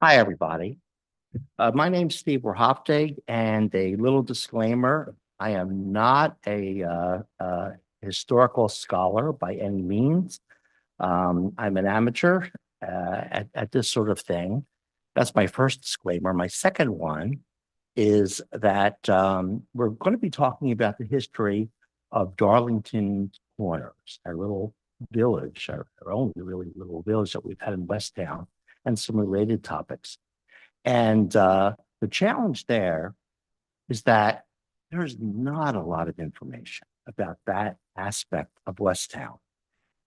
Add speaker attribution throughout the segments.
Speaker 1: Hi, everybody. My name's Steve Werhoftig, and a little disclaimer, I am not a historical scholar by any means. I'm an amateur at this sort of thing. That's my first disclaimer. My second one is that we're going to be talking about the history of Darlington Corners, our little village, our only really little village that we've had in Westtown, and some related topics. And the challenge there is that there's not a lot of information about that aspect of Westtown.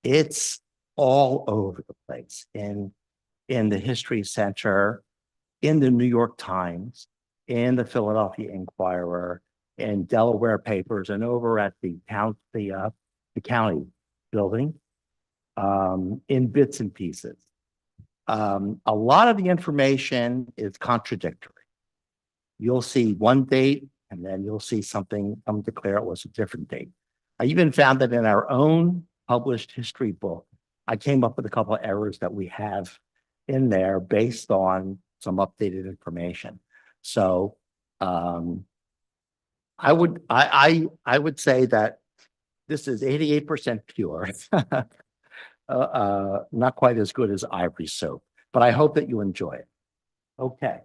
Speaker 1: It's all over the place in the History Center, in the New York Times, in the Philadelphia Inquirer, in Delaware papers, and over at the county building, in bits and pieces. A lot of the information is contradictory. You'll see one date, and then you'll see something declare it was a different date. I even found that in our own published history book, I came up with a couple of errors that we have in there based on some updated information. So I would say that this is 88% pure. Not quite as good as Ivory soap, but I hope that you enjoy it. Okay.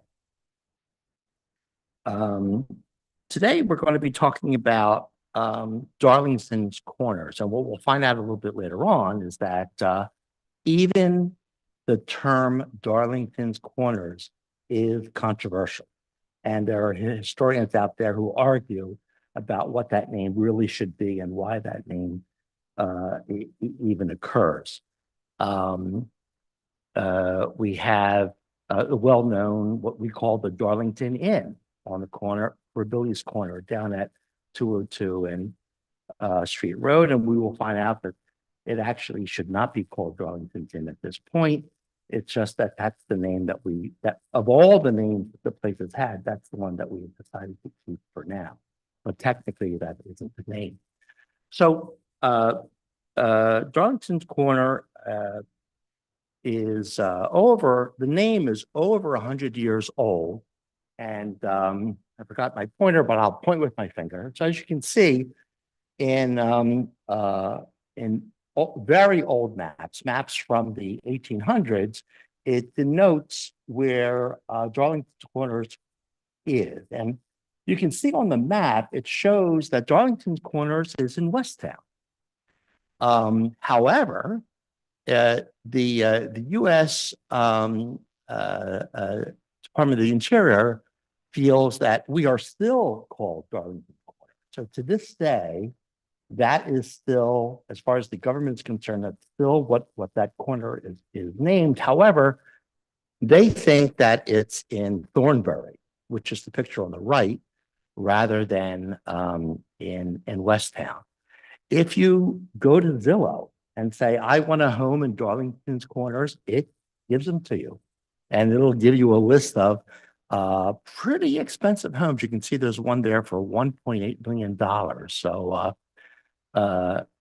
Speaker 1: Today we're going to be talking about Darlington's Corners, and what we'll find out a little bit later on is that even the term Darlington's Corners is controversial, and there are historians out there who argue about what that name really should be and why that name even occurs. We have a well-known, what we call the Darlington Inn on the corner, Billy's Corner, down at 202 and Street Road, and we will find out that it actually should not be called Darlington Inn at this point. It's just that that's the name that of all the names the place has had, that's the one that we have decided to keep for now. But technically, that isn't the name. So Darlington's Corner is the name is over 100 years old. And I forgot my pointer, but I'll point with my finger. So as you can see in very old maps from the 1800s, it denotes where Darlington Corners is. And you can see on the map, it shows that Darlington Corners is in Westtown. However, the U.S. Department of the Interior feels that we are still called Darlington Corners. So to this day, that is still, as far as the government is concerned, that's still what that corner is named. However, they think that it's in Thornbury, which is the picture on the right, rather than in Westtown. If you go to Zillow and say, I want a home in Darlington's Corners, it gives them to you. And it'll give you a list of pretty expensive homes. You can see there's one there for $1.8 million. So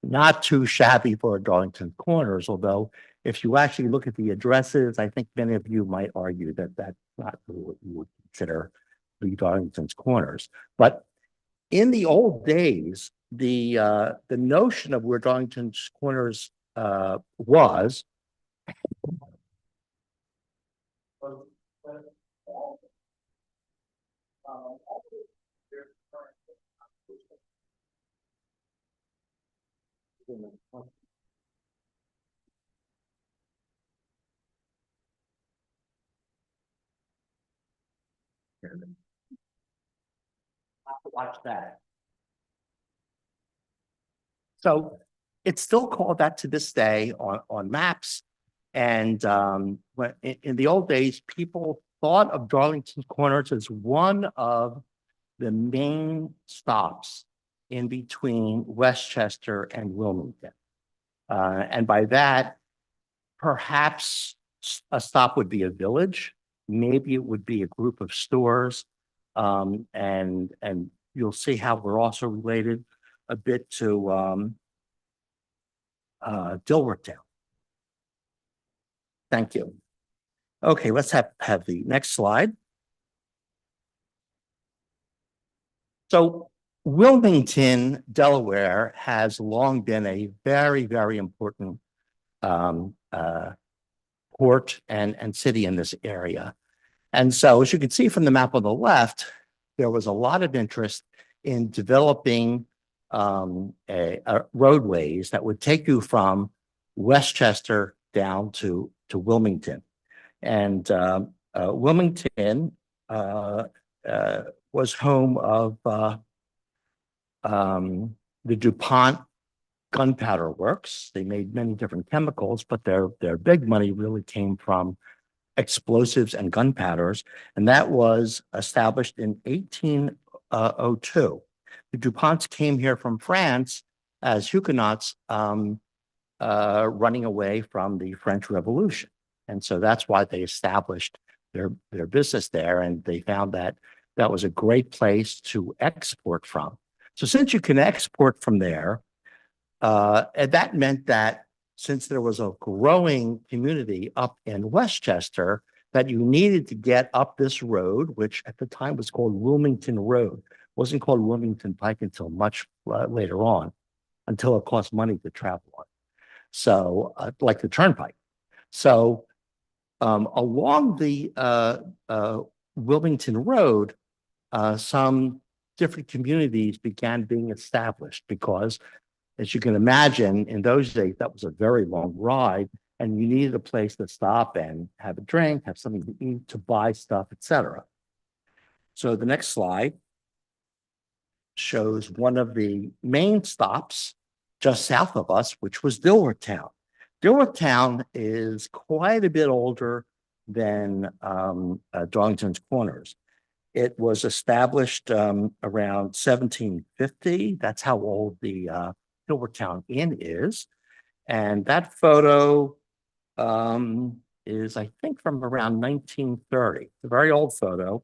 Speaker 1: not too shabby for Darlington Corners, although if you actually look at the addresses, I think many of you might argue that that's not really what you would consider the Darlington's Corners. But in the old days, the notion of where Darlington's Corners was watch that. So it's still called that to this day on maps. And when in the old days, people thought of Darlington Corners as one of the main stops in between Westchester and Wilmington. And by that, perhaps a stop would be a village. Maybe it would be a group of stores. And you'll see how we're also related a bit to Dilworthtown. Thank you. Okay, let's have the next slide. So Wilmington, Delaware has long been a very, very important um, uh, port and city in this area. And so, as you can see from the map on the left, there was a lot of interest in developing roadways that would take you from Westchester down to Wilmington. And Wilmington uh, uh, was home of the DuPont gunpowder works. They made many different chemicals, but their big money really came from explosives and gunpowders, and that was established in 1802. The DuPonts came here from France as Huguenots running away from the French Revolution. And so that's why they established their business there, and they found that that was a great place to export from. So since you can export from there, and that meant that since there was a growing community up in Westchester, that you needed to get up this road, which at the time was called Wilmington Road. It wasn't called Wilmington Pike until much later on, until it cost money to travel on. So, like the turnpike. So, along the Wilmington Road, some different communities began being established because, as you can imagine, in those days, that was a very long ride, and you needed a place to stop and have a drink, have something to eat, to buy stuff, etc. So the next slide shows one of the main stops just south of us, which was Dilworthtown. Dilworthtown is quite a bit older than Darlington's Corners. It was established around 1750. That's how old the Dilworthtown Inn is. And that photo is, I think, from around 1930. It's a very old photo.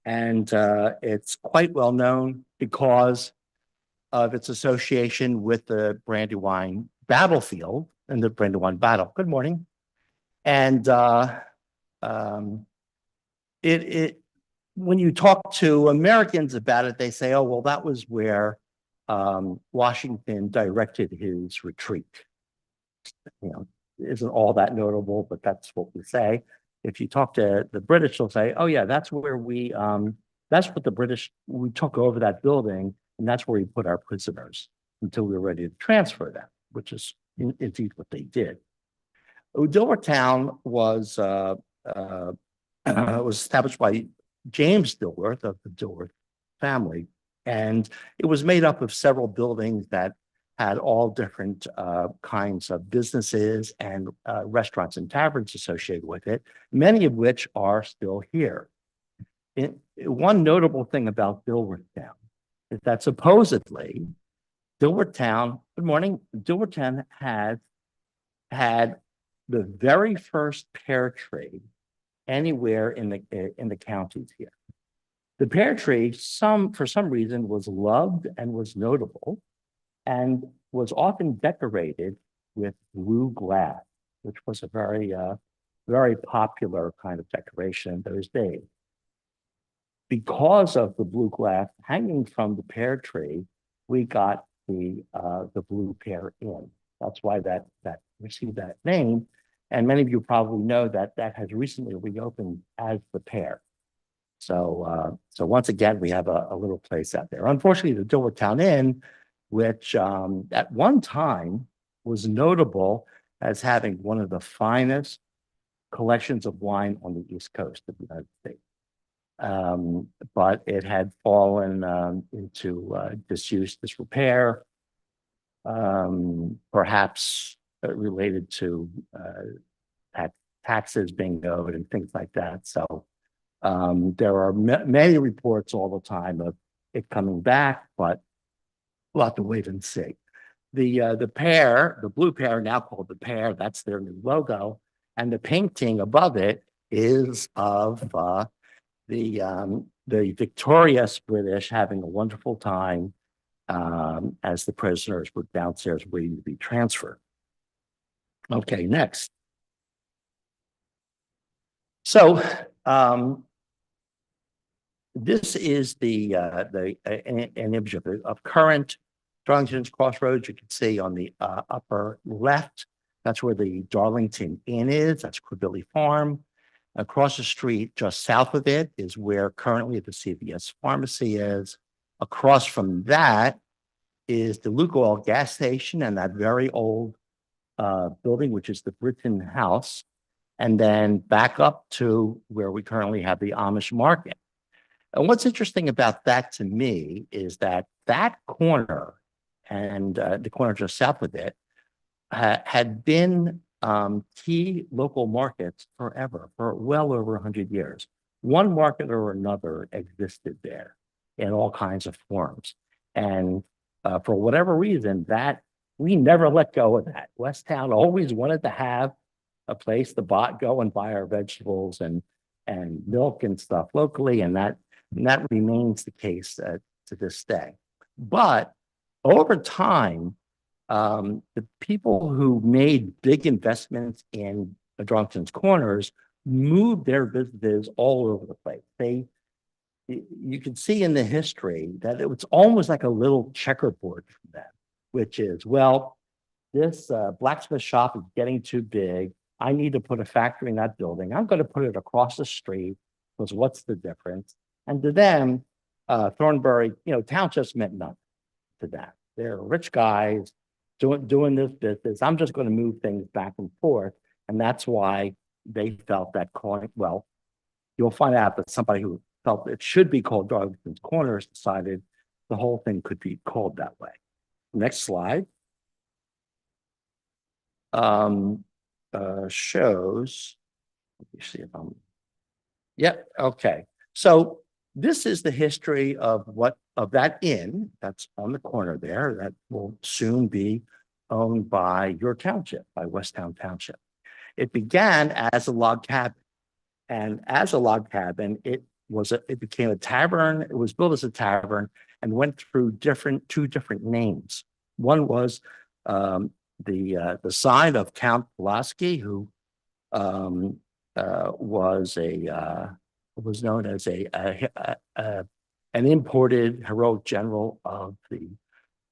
Speaker 1: And it's quite well known because of its association with the Brandywine battlefield and the Brandywine battle. Good morning. And it when you talk to Americans about it, they say, oh, well, that was where Washington directed his retreat. You know, isn't all that notable, but that's what we say. If you talk to the British, they'll say, oh, yeah, that's where that's what the British, we took over that building, and that's where we put our prisoners until we were ready to transfer them, which is indeed what they did. Dilworthtown was was established by James Dilworth of the Dilworth family, and it was made up of several buildings that had all different kinds of businesses and restaurants and taverns associated with it, many of which are still here. One notable thing about Dilworthtown is that supposedly Dilworthtown, good morning, Dilworthtown had the very first pear tree anywhere in the counties here. The pear tree, for some reason, was loved and was notable, and was often decorated with blue glass, which was a very popular kind of decoration in those days. Because of the blue glass hanging from the pear tree, we got the Blue Pear Inn. That's why that received that name. And many of you probably know that that has recently reopened as the Pear. So once again, we have a little place out there. Unfortunately, the Dilworthtown Inn, which at one time was notable as having one of the finest collections of wine on the East Coast of the United States. But it had fallen into disuse, disrepair, perhaps related to taxes being owed and things like that. So there are many reports all the time of it coming back, but we'll have to wait and see. The pear, the blue pear, now called the Pear, that's their new logo, and the painting above it is of the victorious British having a wonderful time as the prisoners were downstairs waiting to be transferred. Okay, next. So this is an image of current Darlington's Crossroads. You can see on the upper left, that's where the Darlington Inn is. That's Quabilly Farm. Across the street, just south of it, is where currently the CVS pharmacy is. Across from that is the Lukoil gas station and that very old building, which is the Britton House. And then back up to where we currently have the Amish market. And what's interesting about that to me is that that corner and the corner just south of it had been key local markets forever, for well over 100 years. One market or another existed there in all kinds of forms. And for whatever reason, that we never let go of that. Westtown always wanted to have a place to go and buy our vegetables and milk and stuff locally, and that remains the case to this day. But over time, the people who made big investments in Darlington's Corners moved their businesses all over the place. You can see in the history that it was almost like a little checkerboard for them, which is, well, this blacksmith shop is getting too big. I need to put a factory in that building. I'm going to put it across the street because what's the difference? And to them, Thornbury, townships meant nothing to them. They're rich guys doing this business. I'm just going to move things back and forth. And that's why they felt that well, you'll find out that somebody who felt it should be called Darlington's Corners decided the whole thing could be called that way. Next slide. Shows, let me see if okay. So this is the history of that inn that's on the corner there that will soon be owned by your township, by Westtown Township. It began as a log cabin, and as a log cabin, it became a tavern. It was built as a tavern and went through two different names. One was the sign of Count Pulaski, who was known as an imported heroic general of the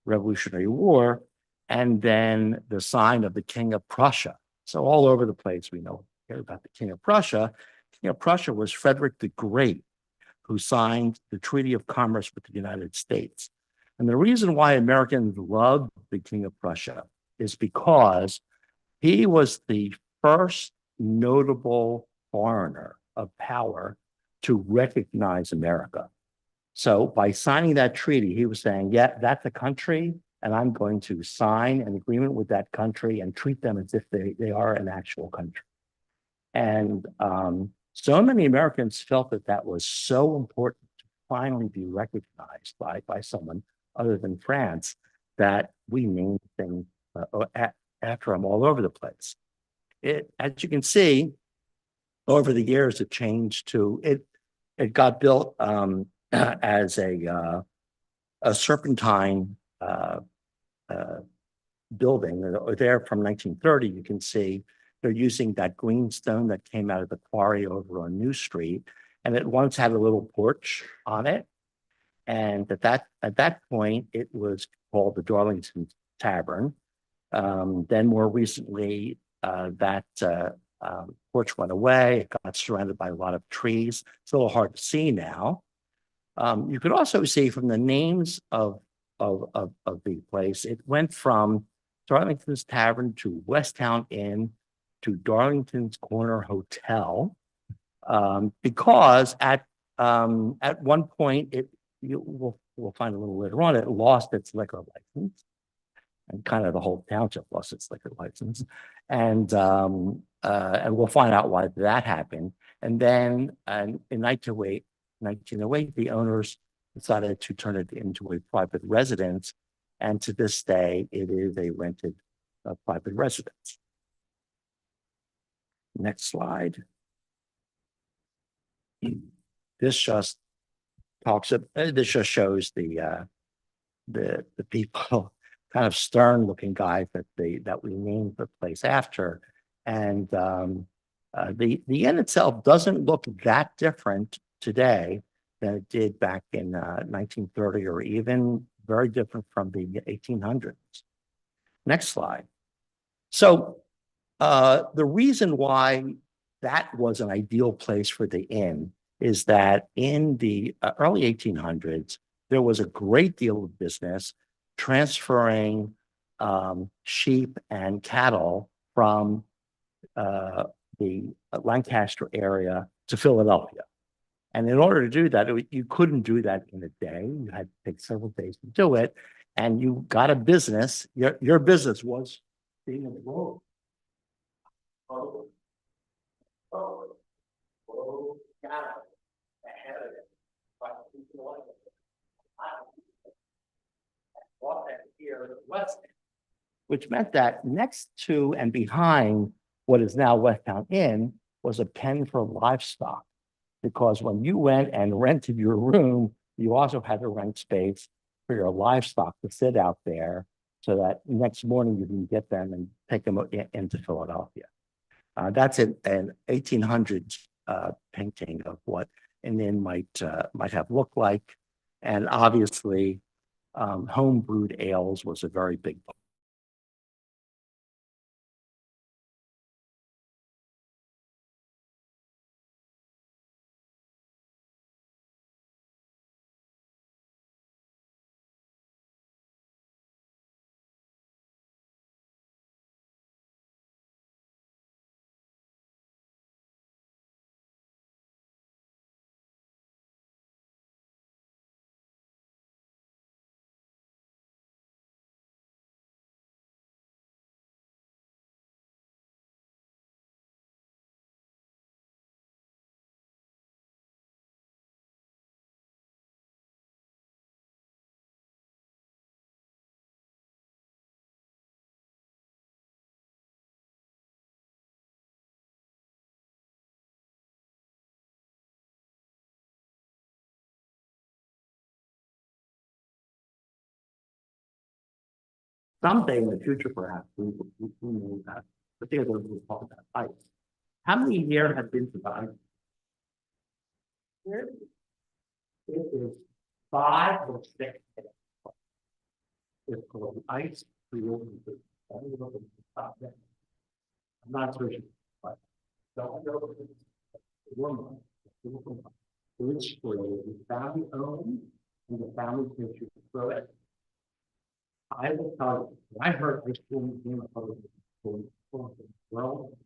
Speaker 1: Revolutionary War, and then the sign of the King of Prussia. So all over the place, we hear about the King of Prussia. King of Prussia was Frederick the Great, who signed the Treaty of Commerce with the United States. And the reason why Americans loved the King of Prussia is because he was the first notable foreigner of power to recognize America. So by signing that treaty, he was saying, yeah, that's a country, and I'm going to sign an agreement with that country and treat them as if they are an actual country. And so many Americans felt that was so important to finally be recognized by someone other than France that we named things after them all over the place. As you can see, over the years, it changed to it got built as a serpentine building. There from 1930, you can see they're using that green stone that came out of the quarry over on New Street, and it once had a little porch on it. And at that point, it was called the Darlington Tavern. Then more recently, that porch went away. It got surrounded by a lot of trees. It's a little hard to see now. You could also see from the names of the place, it went from Darlington's Tavern to Westtown Inn to Darlington's Corner Hotel, because at one point we'll find a little later on, it lost its liquor license, and kind of the whole township lost its liquor license, and we'll find out why that happened. And then in 1908, the owners decided to turn it into a private residence, and to this day, it is a rented private residence. Next slide. This just shows the people, kind of stern looking guys that we named the place after. And The inn itself doesn't look that different today than it did back in 1930, or even very different from the 1800s. Next slide. So the reason why that was an ideal place for the inn is that in the early 1800s, there was a great deal of business transferring sheep and cattle from the Lancaster area to Philadelphia. And in order to do that, you couldn't do that in a day. You had to take several days to do it. And you got a business. Your business was being on the road. Which meant that next to and behind what is now Westtown Inn was a pen for livestock. Because when you went and rented your room, you also had to rent space for your livestock to sit out there so that next morning you can get them and take them into Philadelphia. That's an 1800s painting of what an inn might have looked like. And obviously, home brewed ales was a very big part. Someday in the future, perhaps, we know that. But they're going to talk about ice. How many here have been to the ice? It is 5 or 6. It's called the ice field. I'm not so sure, but don't go to the which the family owned and the family picture through it. I will tell you, when I heard ice cream became a part of the world,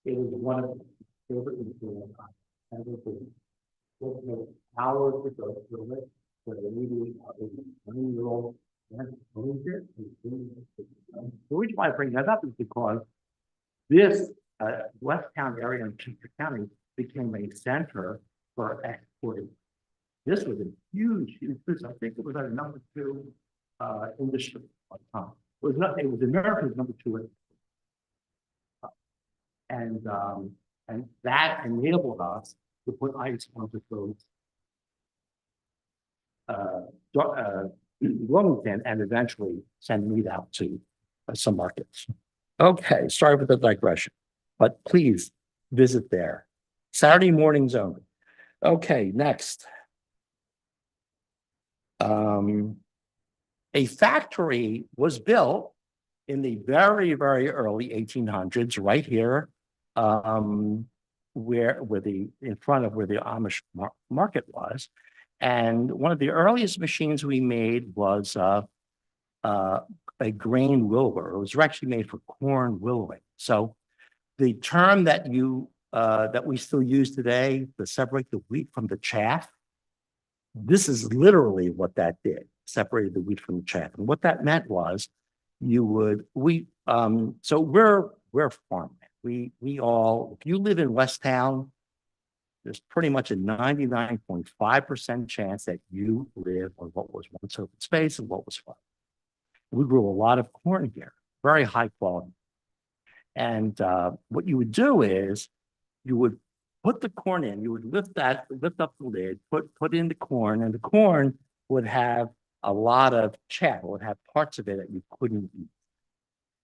Speaker 1: it was one of the favorite instruments I've ever been. It was hours to go through it, for the lady, a 20-year-old, and owned it. The reason why I bring that up is because this Westtown area in Chester County became a center for exporting. This was a huge business. I think it was our #2 industry at the time. It was America's #2. And that enabled us to put ice onto those Wilmington and eventually send meat out to some markets. Okay, sorry for the digression, but please visit there. Saturday mornings only. Okay, next. A factory was built in the very, very early 1800s, right here, in front of where the Amish market was. And one of the earliest machines we made was a grain willer. It was actually made for corn winnowing. So the term that we still use today to separate the wheat from the chaff, this is literally what that did, separated the wheat from the chaff. And what that meant was so we're farmland. We all, if you live in Westtown, there's pretty much a 99.5% chance that you live on what was once open space and what was farm. We grew a lot of corn here, very high quality. And what you would do is you would put the corn in, you would lift up the lid, put in the corn, and the corn would have a lot of chaff. It would have parts of it that you couldn't eat.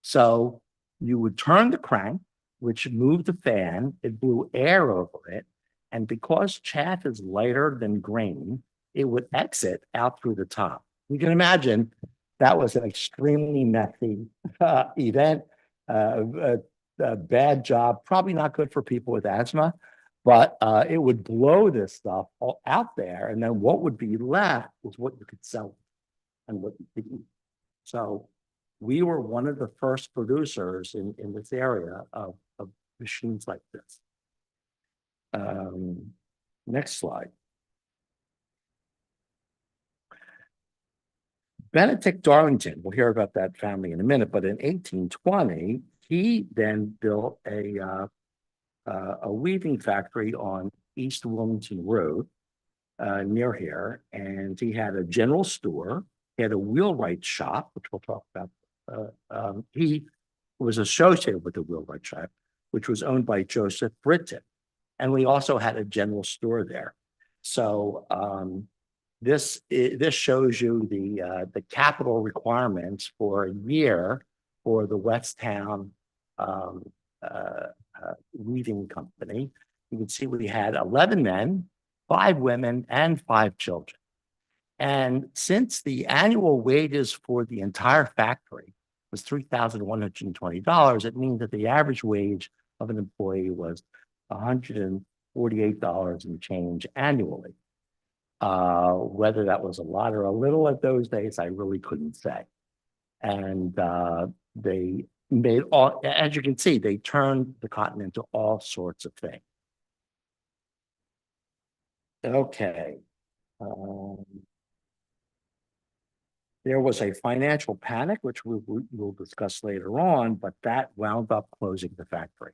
Speaker 1: So you would turn the crank, which moved the fan. It blew air over it. And because chaff is lighter than grain, it would exit out through the top. You can imagine that was an extremely messy event, a bad job, probably not good for people with asthma, but it would blow this stuff all out there. And then what would be left was what you could sell and what you could eat. So we were one of the first producers in this area of machines like this. Next slide. Benedict Darlington, we'll hear about that family in a minute, but in 1820, he then built a weaving factory on East Wilmington Road near here, and he had a general store. He had a wheelwright shop, which we'll talk about. He was associated with the wheelwright shop, which was owned by Joseph Britton, and we also had a general store there. So this shows you the capital requirements for a year for the Westtown weaving company. You can see we had 11 men, 5 women, and 5 children. And since the annual wages for the entire factory was $3,120, it means that the average wage of an employee was $148 and change annually. Whether that was a lot or a little at those days, I really couldn't say. And they made all, as you can see, they turned the cotton into all sorts of things. Okay. There was a financial panic, which we'll discuss later on, but that wound up closing the factory.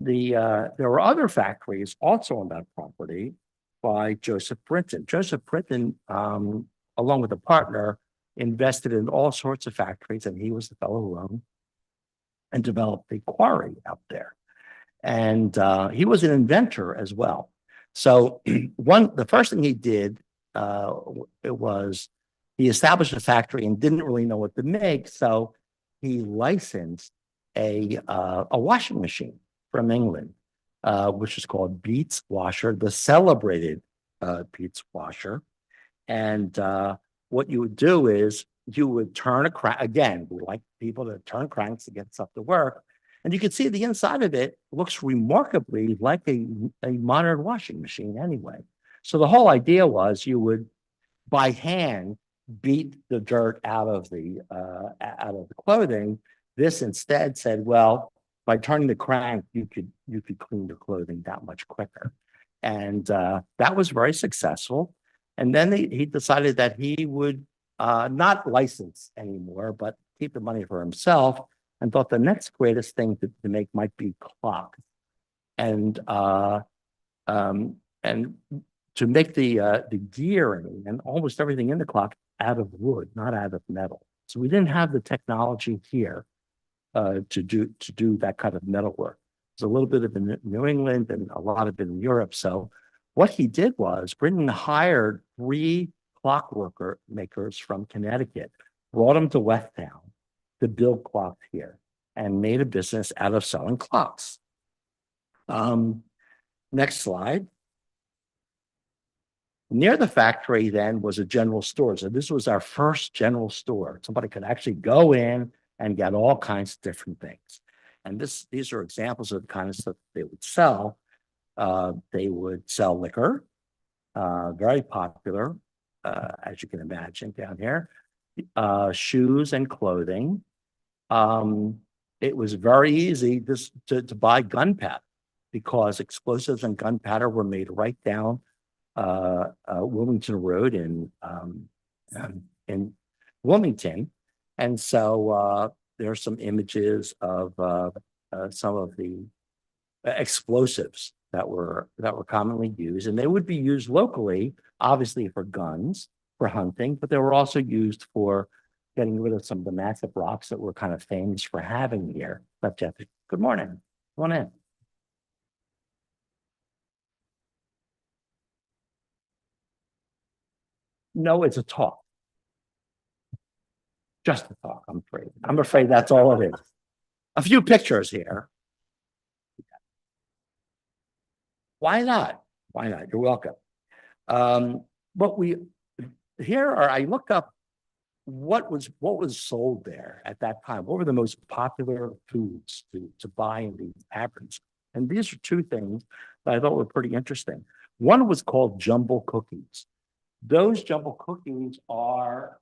Speaker 1: There were other factories also on that property by Joseph Britton. Joseph Britton, along with a partner, invested in all sorts of factories, and he was the fellow who owned and developed the quarry out there. And he was an inventor as well. So the first thing he did was he established a factory and didn't really know what to make, so he licensed a washing machine from England, which is called Beats Washer, the celebrated Beats Washer. And what you would do is you would turn a crank. Again, we like people to turn cranks to get stuff to work. And you can see the inside of it looks remarkably like a modern washing machine anyway. So the whole idea was you would, by hand, beat the dirt out of the clothing. This instead said, well, by turning the crank, you could clean your clothing that much quicker. And that was very successful. And then he decided that he would not license anymore, but keep the money for himself, and thought the next greatest thing to make might be clocks. And to make the gearing and almost everything in the clock out of wood, not out of metal. So we didn't have the technology here to do that kind of metal work. There's a little bit of it in New England and a lot of it in Europe. So what he did was Britain hired 3 clockworker makers from Connecticut, brought them to Westtown to build clocks here, and made a business out of selling clocks. Next slide. Near the factory then was a general store. So this was our first general store. Somebody could actually go in and get all kinds of different things. And these are examples of the kind of stuff they would sell. They would sell liquor, very popular, as you can imagine down here, shoes and clothing. It was very easy to buy gunpowder because explosives and gunpowder were made right down Wilmington Road in Wilmington. And so there are some images of some of the explosives that were commonly used, and they would be used locally, obviously for guns, for hunting, but they were also used for getting rid of some of the massive rocks that we're kind of famous for having here. But Jeff, good morning. Come on in. No, it's a talk. Just a talk, I'm afraid. I'm afraid that's all it is. A few pictures here. Why not? Why not? You're welcome. What we here are, I looked up what was sold there at that time. What were the most popular foods to buy in these taverns? And these are two things that I thought were pretty interesting. One was called jumble cookies. Those jumble cookies are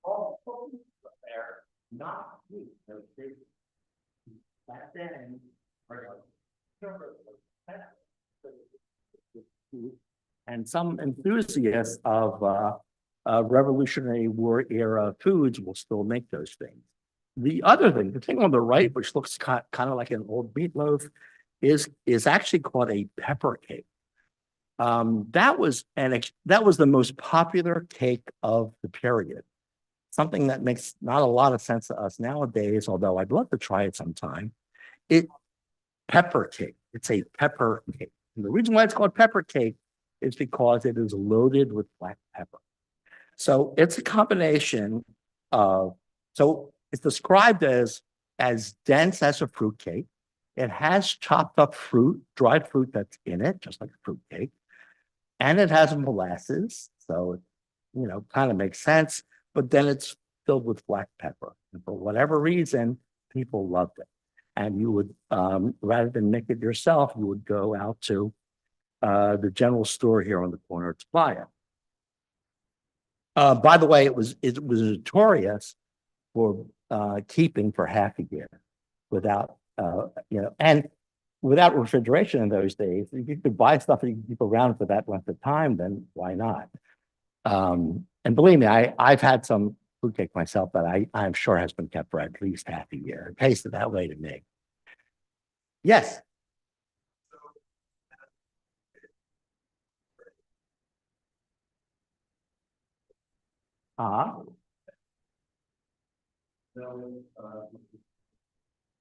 Speaker 1: all cookies there, not sweet. Back then, and some enthusiasts of Revolutionary War era foods will still make those things. The other thing, the thing on the right, which looks kind of like an old meatloaf, is actually called a pepper cake. That was the most popular cake of the period. Something that makes not a lot of sense to us nowadays, although I'd love to try it sometime. It Pepper cake. It's a pepper cake. And the reason why it's called pepper cake is because it is loaded with black pepper. So it's a combination of, so it's described as dense as a fruit cake. It has chopped up fruit, dried fruit that's in it, just like a fruit cake. And it has molasses. So, kind of makes sense. But then it's filled with black pepper. And for whatever reason, people loved it. And you would, rather than make it yourself, you would go out to the general store here on the corner to buy it. By the way, it was notorious for keeping for half a year without, and without refrigeration in those days. If you could buy stuff that you could keep around for that length of time, then why not? And believe me, I've had some fruit cake myself that I'm sure has been kept for at least half a year. It tasted that way to me. Yes. Uh,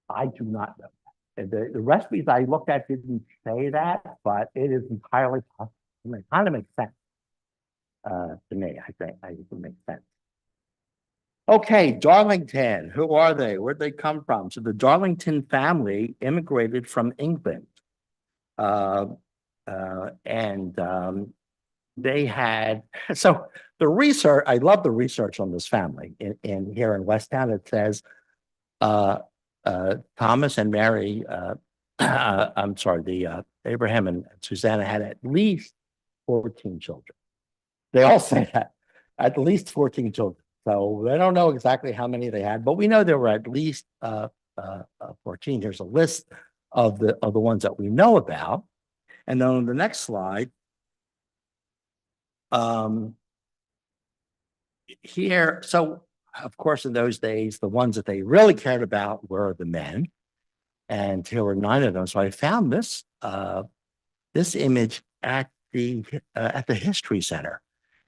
Speaker 1: I do not know. The recipes I looked at didn't say that, but it is entirely possible. It kind of makes sense to me. I think it makes sense. Okay, Darlington. Who are they? Where'd they come from? So the Darlington family immigrated from England, uh, and they had so the research. I love the research on this family in here in Westtown. It says Thomas and Mary. I'm sorry, the Abraham and Susanna had at least 14 children. They all say that at least 14 children. So they don't know exactly how many they had, but we know there were at least 14. Here's a list of the ones that we know about. And then on the next slide, here, so of course, in those days, the ones that they really cared about were the men, and there were 9 of them. So I found this image at the History Center.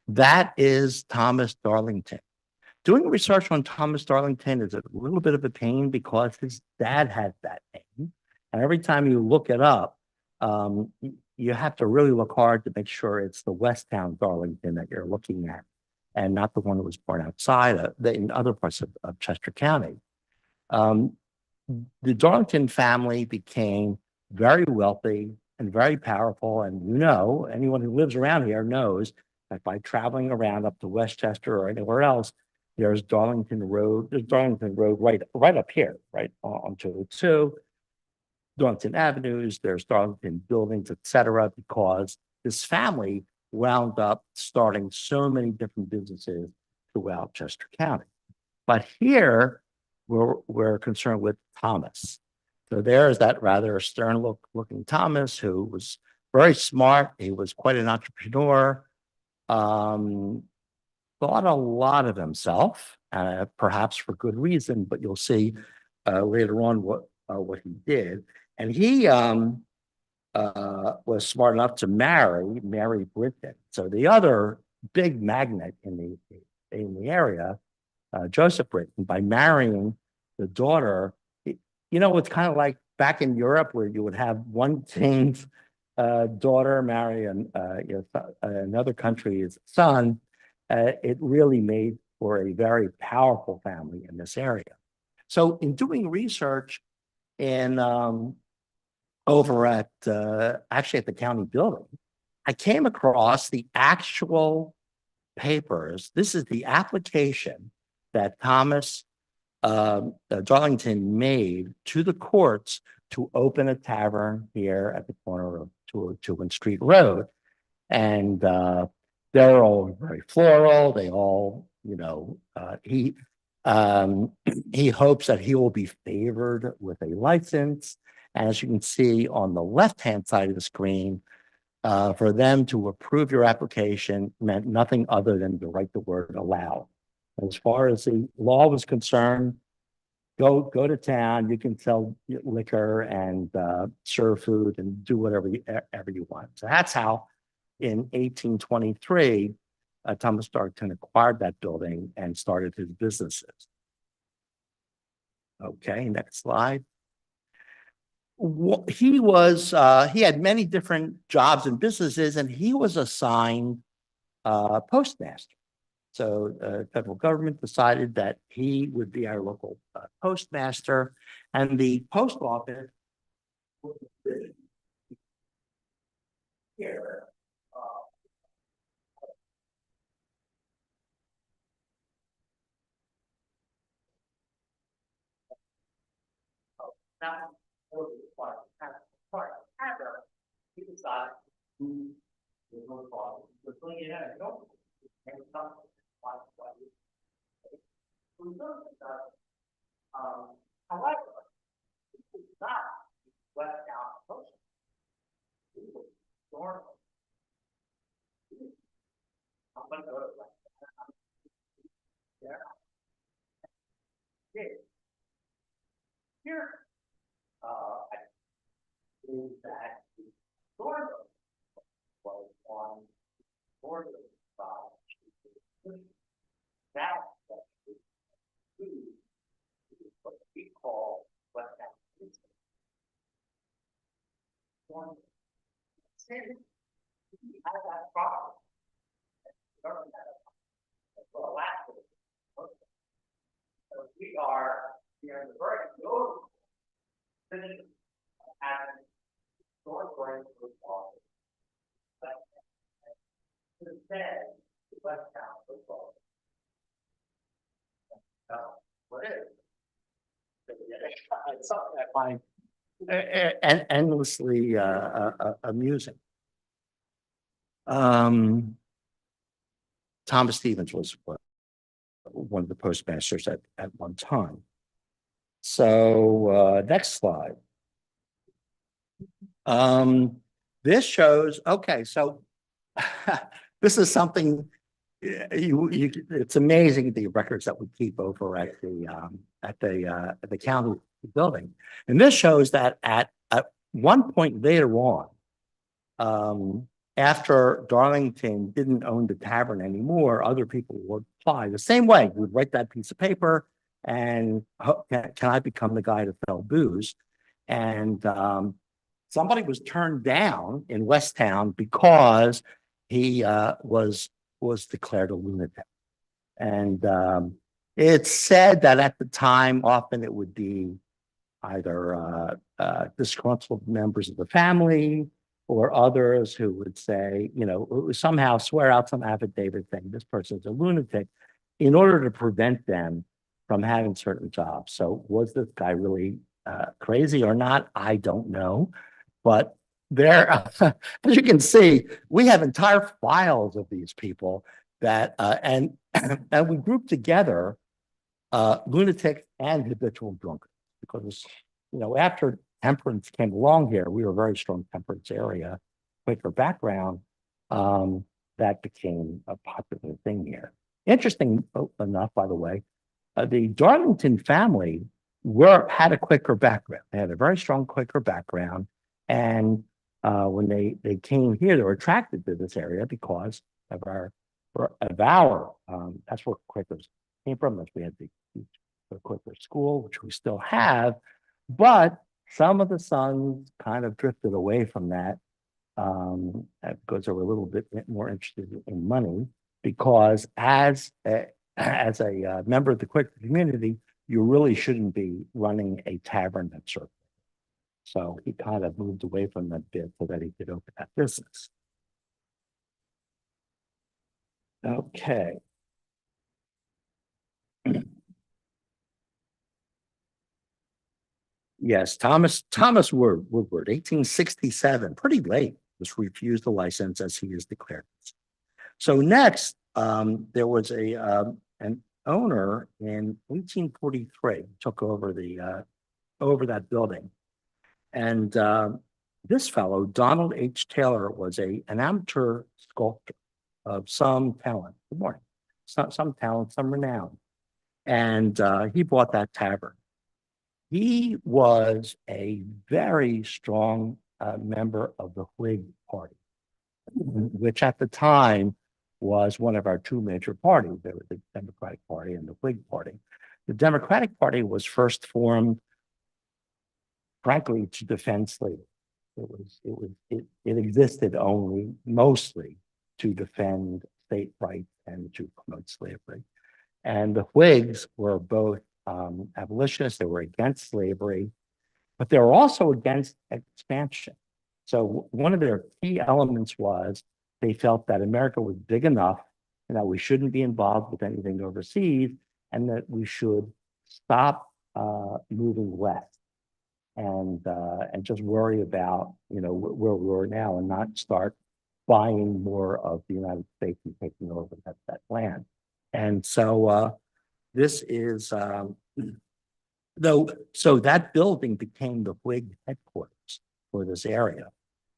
Speaker 1: That is Thomas Darlington. Doing research on Thomas Darlington is a little bit of a pain because his dad had that name. And every time you look it up, you have to really look hard to make sure it's the Westtown Darlington that you're looking at and not the one that was born outside in other parts of Chester County. The Darlington family became very wealthy and very powerful. And anyone who lives around here knows that by traveling around up to Westchester or anywhere else, there's Darlington Road. There's Darlington Road right up here, right on 202. Darlington Avenues, there's Darlington buildings, etc., because this family wound up starting so many different businesses throughout Chester County. But here, we're concerned with Thomas. So there's that rather stern looking Thomas, who was very smart. He was quite an entrepreneur. Thought a lot of himself, perhaps for good reason, but you'll see later on what he did. And he was smart enough to marry Mary Britton. So the other big magnate in the area, Joseph Britton, by marrying the daughter, it's kind of like back in Europe where you would have one king's daughter marry another country's son, it really made for a very powerful family in this area. So in doing research in over at actually at the county building, I came across the actual papers. This is the application that Thomas Darlington made to the courts to open a tavern here at the corner of 202 Street Road. And they're all very floral. They all, he hopes that he will be favored with a license. And as you can see on the left-hand side of the screen, for them to approve your application meant nothing other than to write the word allow. As far as the law was concerned, go to town. You can sell liquor and serve food and do whatever you want. So that's how, in 1823, Thomas Darlington acquired that building and started his businesses. Okay, next slide. He had many different jobs and businesses, and he was assigned postmaster. So the federal government decided that he would be our local postmaster, and the post office here. Now, he decided to however, this is not Westtown Township. I'm going to go to here. I believe that the Dorno was on border side. Now, what we call Westtown Township. We had that problem. So we are in the very notable finish having short break for football. But instead, the Westtown football. What is? It's something I find endlessly amusing. Thomas Stevens was one of the postmasters at one time. So next slide. This shows, okay, so this is something it's amazing, the records that we keep over at the county building. And this shows that at one point later on, after Darlington didn't own the tavern anymore, other people would apply the same way. You would write that piece of paper and can I become the guy to sell booze? And somebody was turned down in Westtown because he was declared a lunatic. And it's said that at the time, often it would be either disgruntled members of the family or others who would say, somehow swear out some affidavit saying this person's a lunatic in order to prevent them from having certain jobs. So was this guy really crazy or not? I don't know. But there, as you can see, we have entire files of these people that, and we group together lunatic and habitual drunkards because, after temperance came along here, we were a very strong temperance area, Quaker background, that became a popular thing here. Interesting enough, by the way, the Darlington family had a Quaker background. They had a very strong Quaker background. And when they came here, they were attracted to this area because of our that's where Quakers came from. We had the Quaker school, which we still have, but some of the sons kind of drifted away from that because they were a little bit more interested in money. Because as a member of the Quaker community, you really shouldn't be running a tavern that served. So he kind of moved away from that bit so that he could open that business. Okay. Yes, Woodward, 1867, pretty late, was refused the license as he is declared. So next, there was an owner in 1843 took over over that building, and this fellow, Donald H. Taylor, was an amateur sculptor of some talent. Good morning, some talent, some renown, and he bought that tavern. He was a very strong member of the Whig Party, which at the time was one of our two major parties. There was the Democratic Party and the Whig Party. The Democratic Party was first formed, frankly, to defend slavery. It existed only mostly to defend state rights and to promote slavery. And the Whigs were both abolitionists, they were against slavery, but they were also against expansion. So one of their key elements was they felt that America was big enough and that we shouldn't be involved with anything overseas, and that we should stop moving west and just worry about where we were now and not start buying more of the United States and taking over that land. And so this is so that building became the Whig headquarters for this area,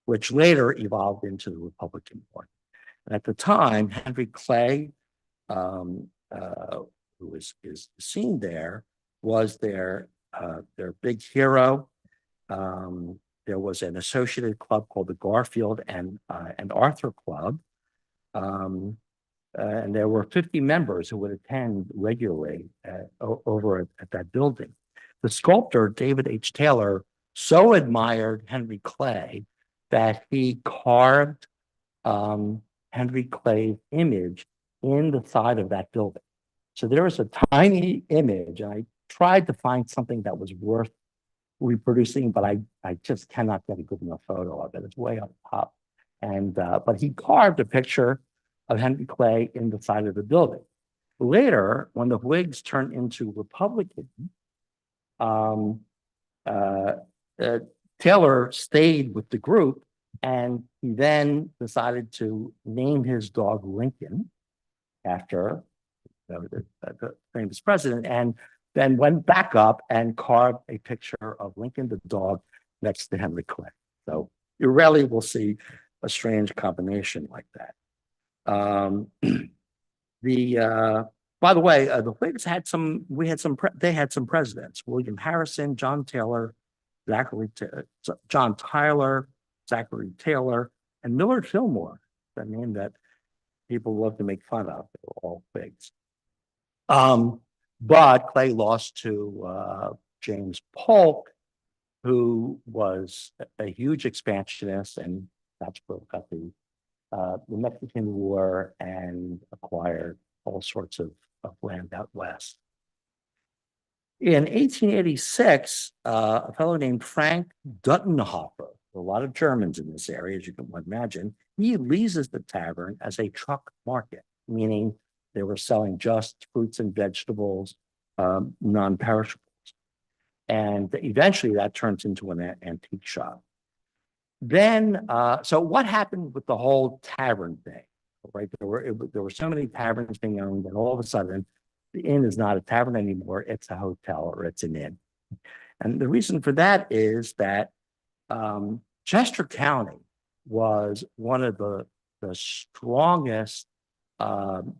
Speaker 1: which later evolved into the Republican Party. And at the time, Henry Clay, who is seen there, was their big hero. There was an associated club called the Garfield and Arthur Club. And there were 50 members who would attend regularly over at that building. The sculptor, David H. Taylor, so admired Henry Clay that he carved Henry Clay's image in the side of that building. So there was a tiny image, and I tried to find something that was worth reproducing, but I just cannot get a good enough photo of it. It's way up top. And but he carved a picture of Henry Clay in the side of the building. Later, when the Whigs turned into Republicans, Taylor stayed with the group, and he then decided to name his dog Lincoln after the famous president, and then went back up and carved a picture of Lincoln the dog next to Henry Clay. So you rarely will see a strange combination like that. By the way, the Whigs had they had some presidents: William Harrison, John Taylor, John Tyler, Zachary Taylor, and Millard Fillmore, that name that people love to make fun of. They were all Whigs. But Clay lost to James Polk, who was a huge expansionist, and that's where we got the Mexican War and acquired all sorts of land out west. In 1886, a fellow named Frank Duttenhofer, a lot of Germans in this area, as you can imagine, he leases the tavern as a truck market, meaning they were selling just fruits and vegetables, non-perishables. And eventually that turns into an antique shop. Then, so what happened with the whole tavern thing, right? There were so many taverns being owned, and all of a sudden, the inn is not a tavern anymore, it's a hotel or it's an inn. And the reason for that is that Chester County was one of the strongest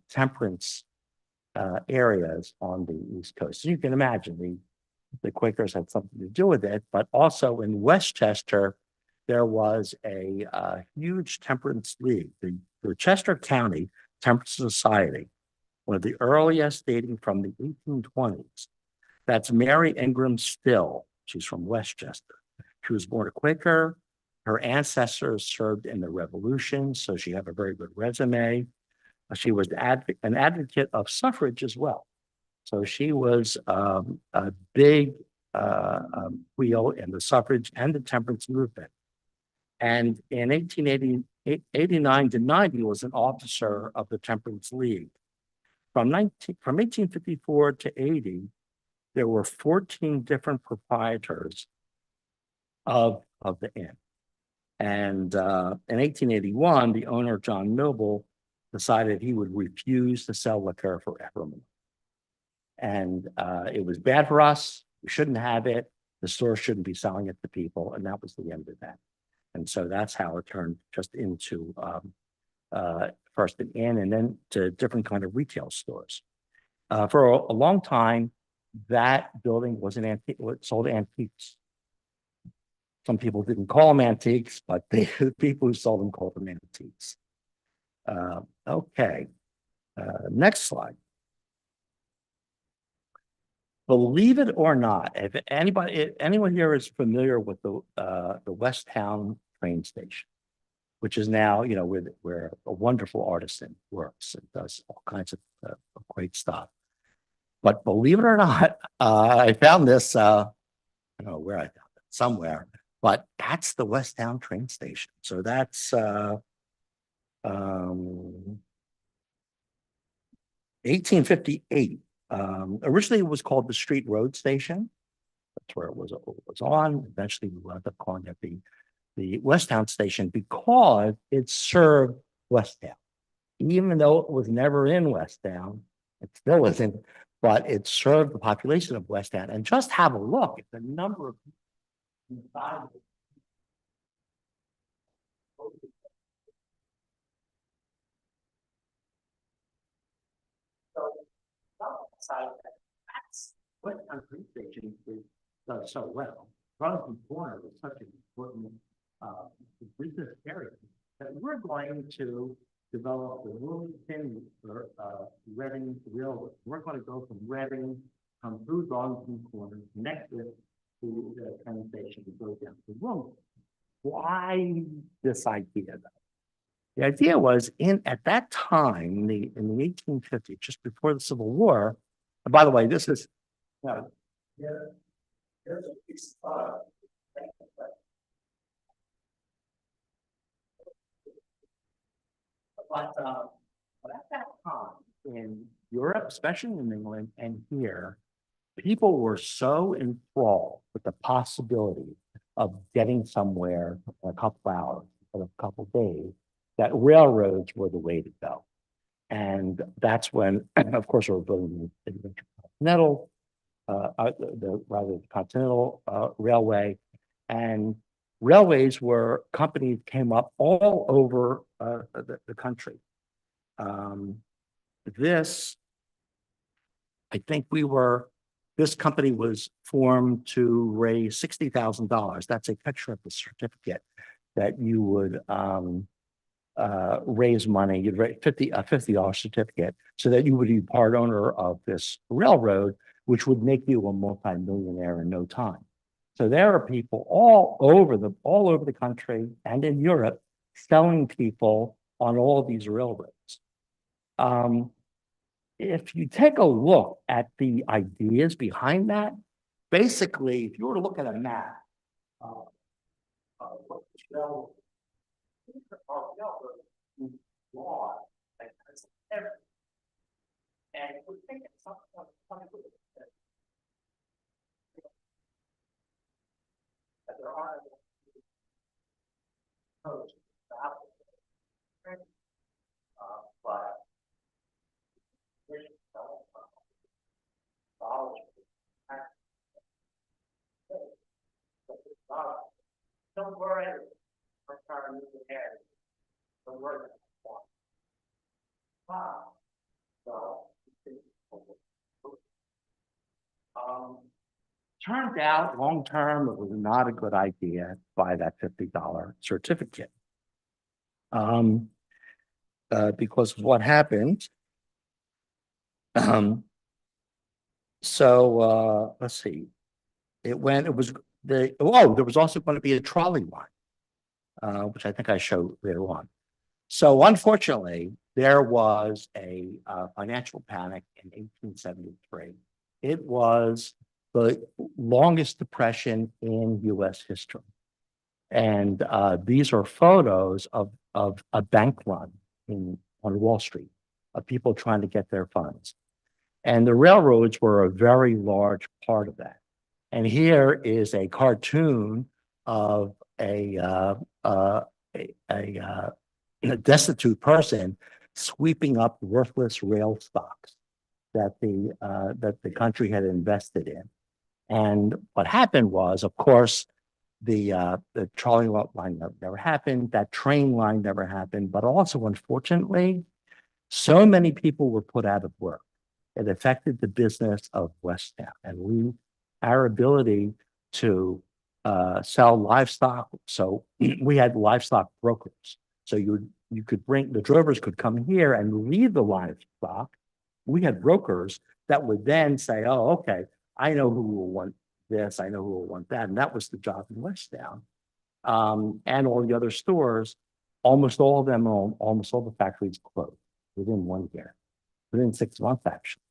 Speaker 1: temperance areas on the East Coast. So you can imagine the Quakers had something to do with it, but also in Westchester, there was a huge temperance league, the Chester County Temperance Society, one of the earliest, dating from the 1820s. That's Mary Ingram Still. She's from Westchester. She was born a Quaker. Her ancestors served in the Revolution, so she had a very good resume. She was an advocate of suffrage as well. So she was a big wheel in the suffrage and the temperance movement. And in 1889 to 90 was an officer of the Temperance League. From 1854 to 80, there were 14 different proprietors of the inn. And in 1881, the owner, John Noble, decided he would refuse to sell liquor forevermore. And it was bad for us. We shouldn't have it. The store shouldn't be selling it to people. And that was the end of that. And so that's how it turned just into first an inn and then to different kind of retail stores. For a long time, that building was an antique, sold antiques. Some people didn't call them antiques, but the people who sold them called them antiques. Okay, next slide. Believe it or not, if anyone here is familiar with the Westtown train station, which is now, you know, where a wonderful artisan works and does all kinds of great stuff. But believe it or not, I found this, I don't know where I found it, somewhere, but that's the Westtown train station. So that's 1858. Originally it was called the Street Road Station. That's where it was on. Eventually we wound up calling it the Westtown Station because it served Westtown. Even though it was never in Westtown, it still isn't, but it served the population of Westtown. And just have a look at the number of people inside of it. That's what country station does so well. Darlington Corner is such an important business area that we're going to develop the Wilmington Reading Railroad. We're going to go from Reading, come through Darlington Corner, connect it to the train station and go down to Wilmington. Why this idea though? The idea was at that time, in the 1850s, just before the Civil War, and by the way, this is, there's a piece of, but at that time in Europe, especially in England and here, people were so enthralled with the possibility of getting somewhere in a couple hours, in a couple days, that railroads were the way to go. And that's when, of course, we were building the Intercontinental, the Continental Railway. And railways were companies came up all over the country. I think this company was formed to raise $60,000. That's a picture of the certificate that you would raise money. You'd raise a $50 certificate so that you would be part owner of this railroad, which would make you a multimillionaire in no time. So there are people all over the country and in Europe selling people on all these railroads. If you take a look at the ideas behind that, basically, if you were to look at a map of what the railroad law, like that's everything. And we think it's something that there are codes about but don't worry, we're trying to move ahead. Don't worry. Turned out long term, it was not a good idea to buy that $50 certificate. Because of what happened. Let's see. There was also going to be a trolley line. which I think I show later on. So unfortunately, there was a financial panic in 1873. It was the longest depression in U.S. history. And these are photos of a bank run on Wall Street, of people trying to get their funds. And the railroads were a very large part of that. And here is a cartoon of a destitute person sweeping up worthless rail stocks that the country had invested in. And what happened was, of course, the trolley line never happened. That train line never happened. But also, unfortunately, so many people were put out of work. It affected the business of Westtown, and our ability to sell livestock. So we had livestock brokers. So you could bring the drovers could come here and leave the livestock. We had brokers that would then say, "Oh, okay, I know who will want this. I know who will want that," and that was the job in Westtown. And all the other stores, almost all of them, almost all the factories closed within 1 year, within 6 months actually,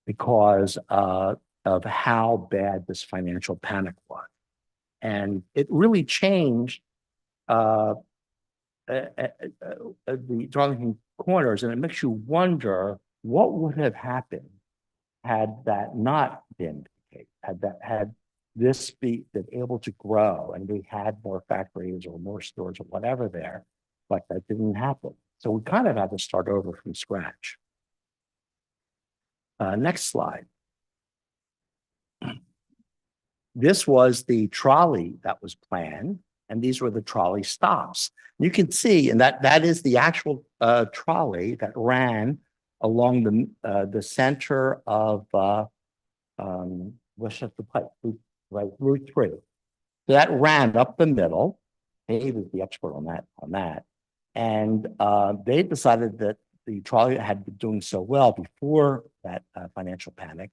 Speaker 1: because of how bad this financial panic was. And it really changed the Darlington corners, and it makes you wonder what would have happened had that not been the case, had this been able to grow and we had more factories or more stores or whatever there, but that didn't happen. So we kind of had to start over from scratch. Next slide. This was the trolley that was planned, and these were the trolley stops. You can see, and that is the actual trolley that ran along the center of Westchester Pike, Route 3. So that ran up the middle. Dave was the expert on that. And they decided that the trolley had been doing so well before that financial panic.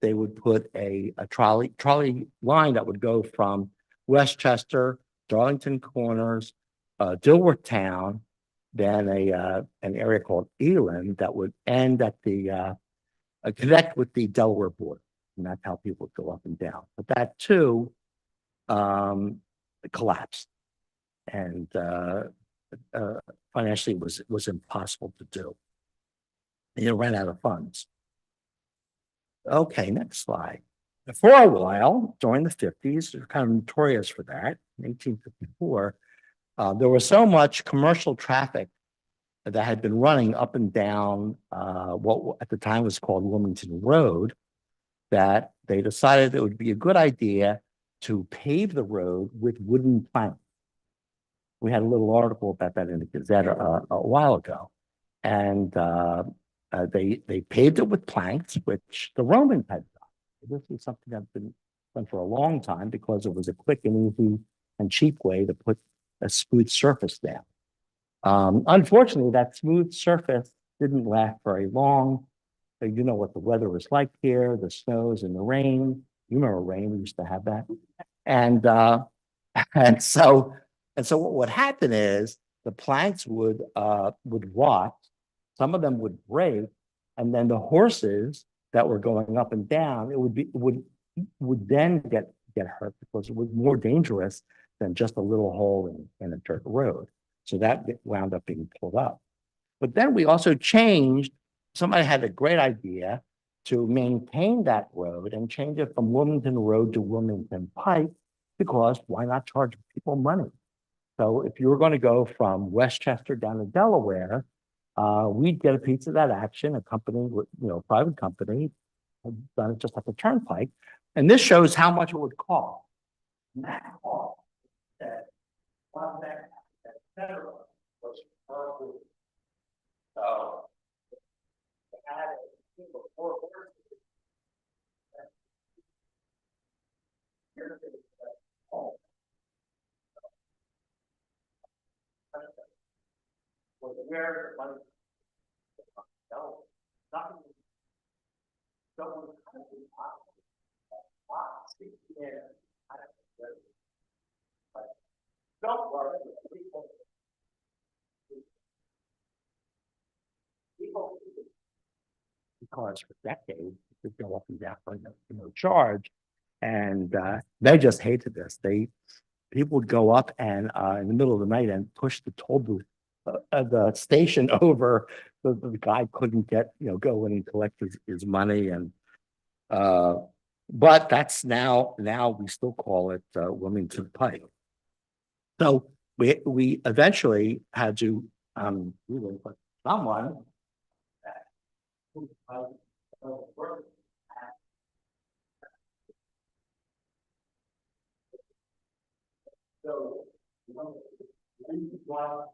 Speaker 1: They would put a trolley line that would go from Westchester, Darlington Corners, Dilworth Town, then an area called Eland that would end at the connect with the Delaware border, and that's how people go up and down. But that too collapsed, and financially was impossible to do. And it ran out of funds. Okay, next slide. For a while, during the 50s, they're kind of notorious for that. In 1854, there was so much commercial traffic that had been running up and down what at the time was called Wilmington Road, that they decided it would be a good idea to pave the road with wooden planks. We had a little article about that in the Gazette a while ago. And they paved it with planks, which the Romans had done. This is something that's been done for a long time because it was a quick and easy and cheap way to put a smooth surface down. Unfortunately, that smooth surface didn't last very long. You know what the weather was like here, the snows and the rain. You remember rain, we used to have that. And so what would happen is the planks would rot, some of them would break, and then the horses that were going up and down, it would then get hurt because it was more dangerous than just a little hole in a dirt road. So that wound up being pulled up. But then we also changed, somebody had a great idea to maintain that road and change it from Wilmington Road to Wilmington Pike, because why not charge people money? So if you were going to go from Westchester down to Delaware, we'd get a piece of that action. A company, a private company, had done it just like a turnpike. And this shows how much it would cost. And that cost that one that federal was roughly. So they had a team of 4 horses. Was where the money nothing was kind of impossible. Don't worry, because for decades it could go up and down for no charge. And they just hated this. People would go up and in the middle of the night and push the toll booth, the station over. The guy couldn't go in and collect his money. And but that's now we still call it Wilmington Pike. So we eventually had to put someone so this is what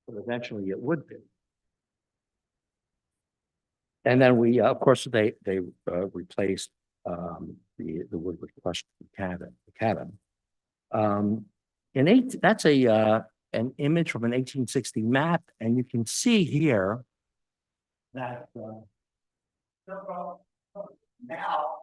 Speaker 1: but eventually it would be. And then we, of course, they replaced the wood with crushed macadam. That's an image from an 1860 map, and you can see here that now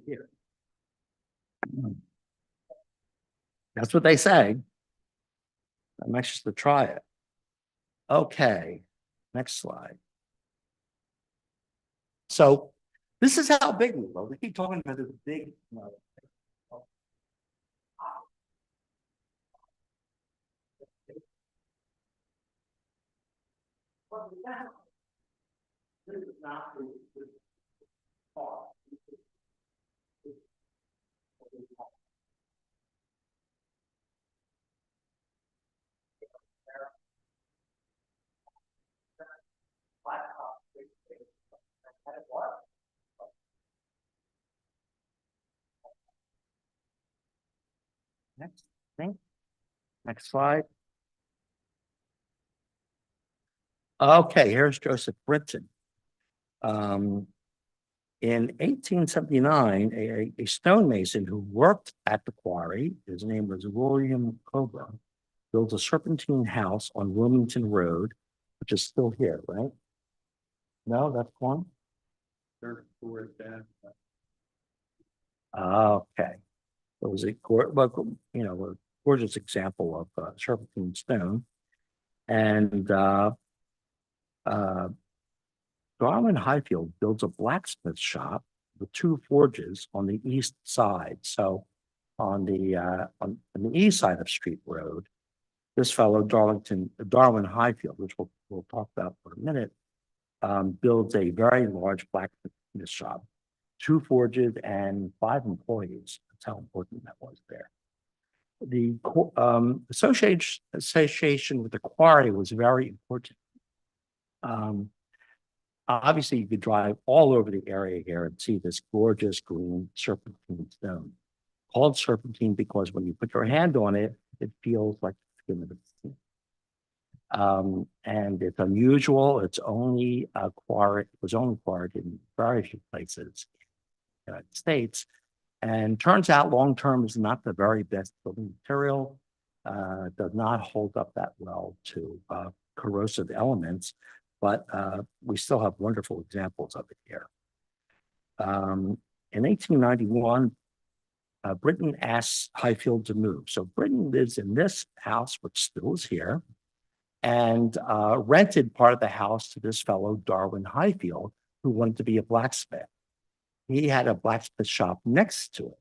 Speaker 1: here. That's what they say. I'm anxious to try it. Okay, next slide. So this is how big we go. We keep talking about this big. This is not the part. Next thing. Next slide. Okay, here's Joseph Brinton. In 1879, a stonemason who worked at the quarry, his name was William Coburn, built a serpentine house on Wilmington Road, which is still here, right? No, that's one. Okay. It was a gorgeous example of serpentine stone. And Darwin Highfield builds a blacksmith shop with 2 forges on the east side. So on the east side of Street Road, this fellow Darwin Highfield, which we'll talk about for a minute, builds a very large blacksmith shop, 2 forges and 5 employees. That's how important that was there. The association with the quarry was very important. Obviously, you could drive all over the area here and see this gorgeous green serpentine stone, called serpentine because when you put your hand on it, it feels like the skin of the sea. And it's unusual. It's only quarried in very few places in the United States. And turns out long term is not the very best building material. Does not hold up that well to corrosive elements. but we still have wonderful examples of it here. In 1891, Britain asked Highfield to move. So Britain lives in this house, which still is here, and rented part of the house to this fellow, Darwin Highfield, who wanted to be a blacksmith. He had a blacksmith shop next to it.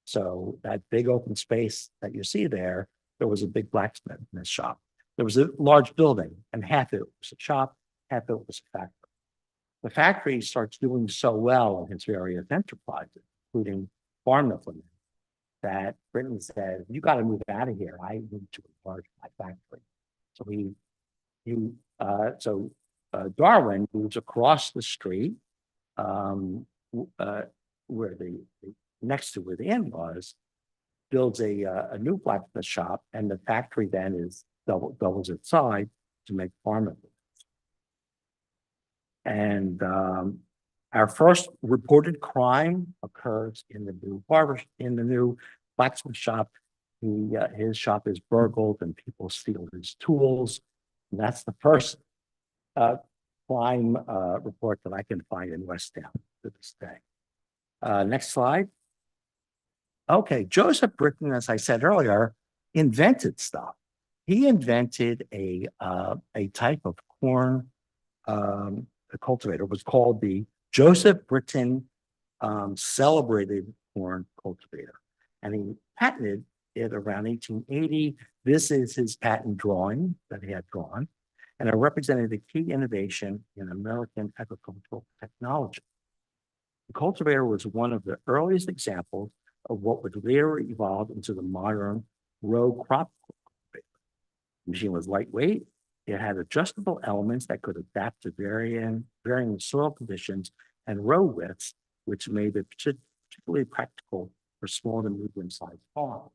Speaker 1: So that big open space that you see there, there was a big blacksmith in this shop. There was a large building, and half of it was a shop, half of it was a factory. The factory starts doing so well in his various enterprises, including farm implements, that Britain said, "You got to move out of here. I need to enlarge my factory." So Darwin moves across the street, where next to where the inn was, builds a new blacksmith shop, and the factory then is doubles its size to make farm implements. And our first reported crime occurs in the new blacksmith shop. His shop is burgled and people steal his tools. And that's the first crime report that I can find in Westtown to this day. Next slide. Okay, Joseph Britton, as I said earlier, invented stuff. He invented a type of corn cultivator. It was called the Joseph Britton celebrated corn cultivator, and he patented it around 1880. This is his patent drawing that he had drawn, and it represented a key innovation in American agricultural technology. The cultivator was one of the earliest examples of what would later evolve into the modern row crop cultivator. The machine was lightweight. It had adjustable elements that could adapt to varying soil conditions and row widths, which made it particularly practical for small to medium-sized farms.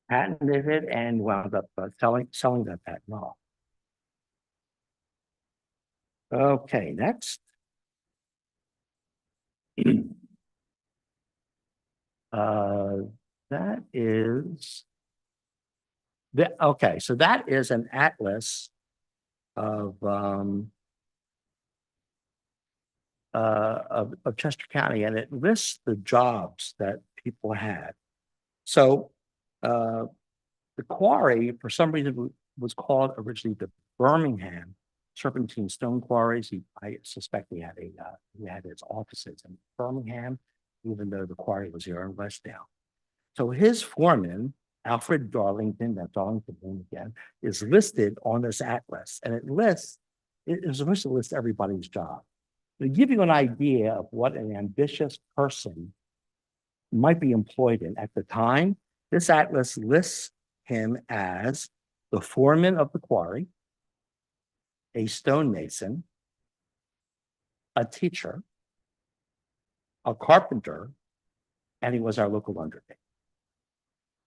Speaker 1: Patented it and wound up selling that patent off. Okay, next. That is okay. So that is an atlas of Chester County, and it lists the jobs that people had. So the quarry, for some reason, was called originally the Birmingham Serpentine Stone Quarries. I suspect he had his offices in Birmingham, even though the quarry was here in Westtown. So his foreman, Alfred Darlington, that Darlington name again, is listed on this atlas, and it is supposed to list everybody's job. To give you an idea of what an ambitious person might be employed in at the time, this atlas lists him as the foreman of the quarry, a stonemason, a teacher, a carpenter, and he was our local undertaker.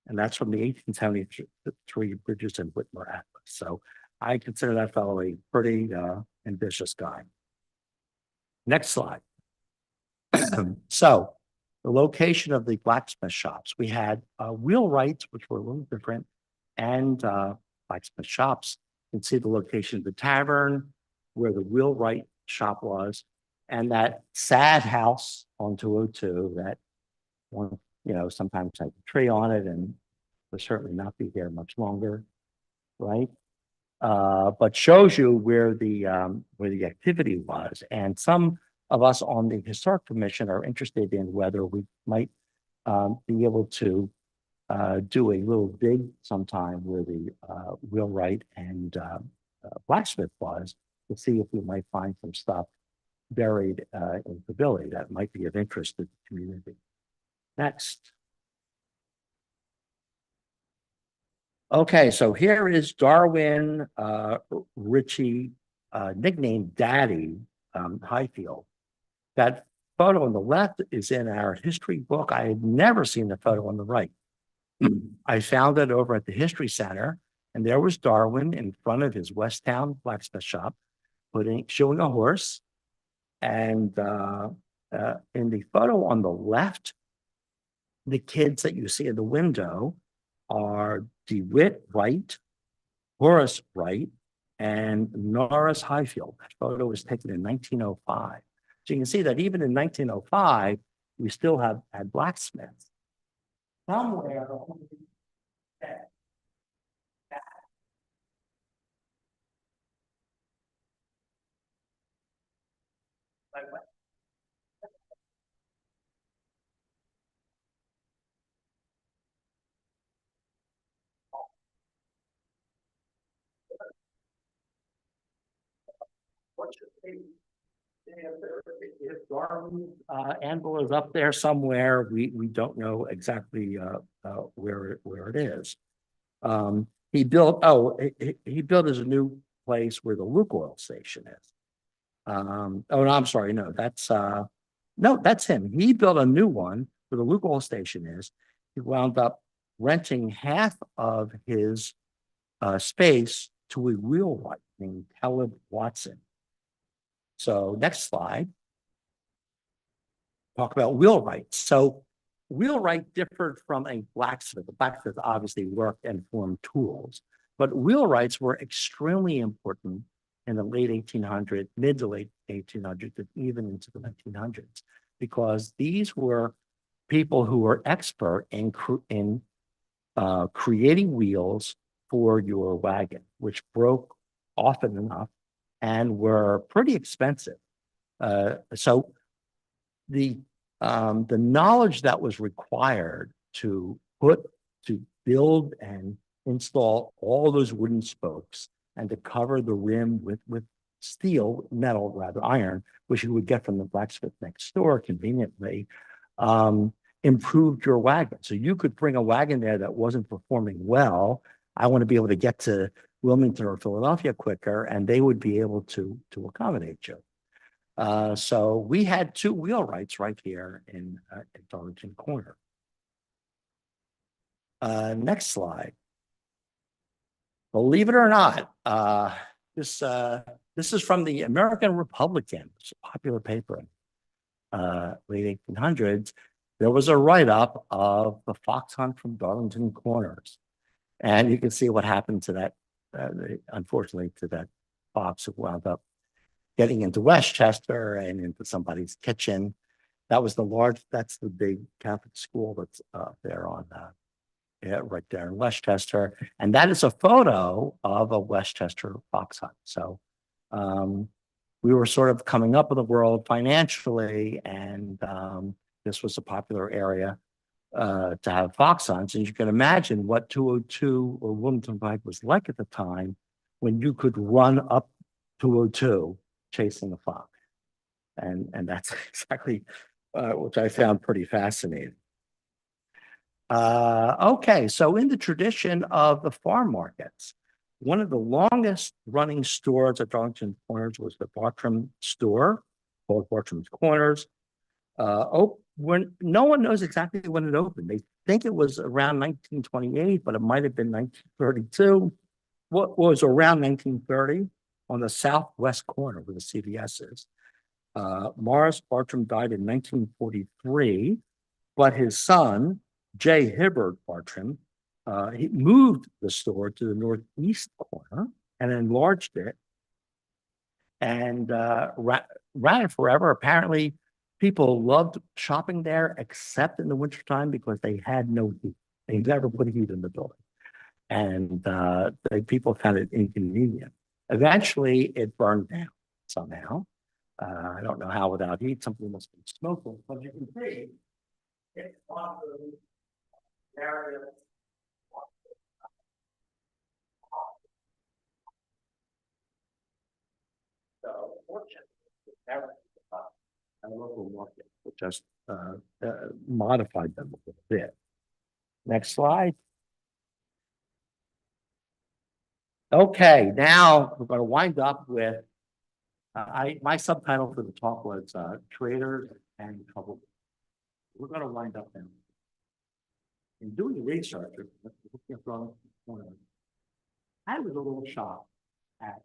Speaker 1: And that's from the 1873 Bridges and Whitmer Atlas. So I consider that fellow a pretty ambitious guy. Next slide. So the location of the blacksmith shops. We had wheelwrights, which were a little different, and blacksmith shops. You can see the location of the tavern, where the wheelwright shop was, and that sad house on 202 that one, sometimes had a tree on it and will certainly not be there much longer, right? But shows you where the activity was. And some of us on the Historic Commission are interested in whether we might be able to do a little dig sometime where the wheelwright and blacksmith was, to see if we might find some stuff buried in the village that might be of interest to the community. Next. Okay, so here is Darwin Ritchie, nicknamed Daddy Highfield. That photo on the left is in our history book. I had never seen the photo on the right. I found it over at the History Center, and there was Darwin in front of his Westtown blacksmith shop, showing a horse. And in the photo on the left, the kids that you see in the window are DeWitt Wright, Horace Wright, and Norris Highfield. That photo was taken in 1905. So you can see that even in 1905, we still had blacksmiths. Somewhere, if Darwin's anvil is up there somewhere, we don't know exactly where it is. He built he built his new place where the Luke oil station is. Oh no, I'm sorry, no, that's him. He built a new one where the Luke oil station is. He wound up renting half of his space to a wheelwright named Caleb Watson. So next slide. Talk about wheelwrights. So wheelwright differed from a blacksmith. The blacksmith obviously worked and formed tools, but wheelwrights were extremely important in the late 1800s, mid to late 1800s, and even into the 1900s, because these were people who were expert in creating wheels for your wagon, which broke often enough and were pretty expensive. So the knowledge that was required to build and install all those wooden spokes and to cover the rim with steel, metal, rather iron, which you would get from the blacksmith next door conveniently, improved your wagon. So you could bring a wagon there that wasn't performing well. I want to be able to get to Wilmington or Philadelphia quicker, and they would be able to accommodate you. So we had two wheelwrights right here in Darlington Corner. Next slide. Believe it or not, this is from the American Republican, it's a popular paper in late 1800s. There was a write-up of the fox hunt from Darlington Corners. And you can see what happened to that, unfortunately, to that fox who wound up getting into Westchester and into somebody's kitchen. That's the big Catholic school that's there on right there in Westchester. And that is a photo of a Westchester fox hunt. So we were sort of coming up in the world financially, and this was a popular area to have fox hunts. And you can imagine what 202 or Wilmington Pike was like at the time when you could run up 202 chasing a fox. And that's exactly which I found pretty fascinating. Okay, so in the tradition of the farm markets, one of the longest running stores at Darlington Corners was the Bartram store, called Bartram's Corners. When no one knows exactly when it opened. They think it was around 1928, but it might have been 1932. What was around 1930 on the southwest corner where the CVS is. Morris Bartram died in 1943, but his son, J. Hibbert Bartram, he moved the store to the northeast corner and enlarged it and ran it forever. Apparently, people loved shopping there, except in the wintertime because they had no heat. They never put heat in the building. And people found it inconvenient. Eventually, it burned down somehow. I don't know how without heat. Something must be smoking. But you can see it's one of the areas. a local market, which just modified them a little bit. Next slide. Okay, now we're going to wind up with my subtitle for the talk was Traders and Trouble. We're going to wind up in doing research. I was a little shocked at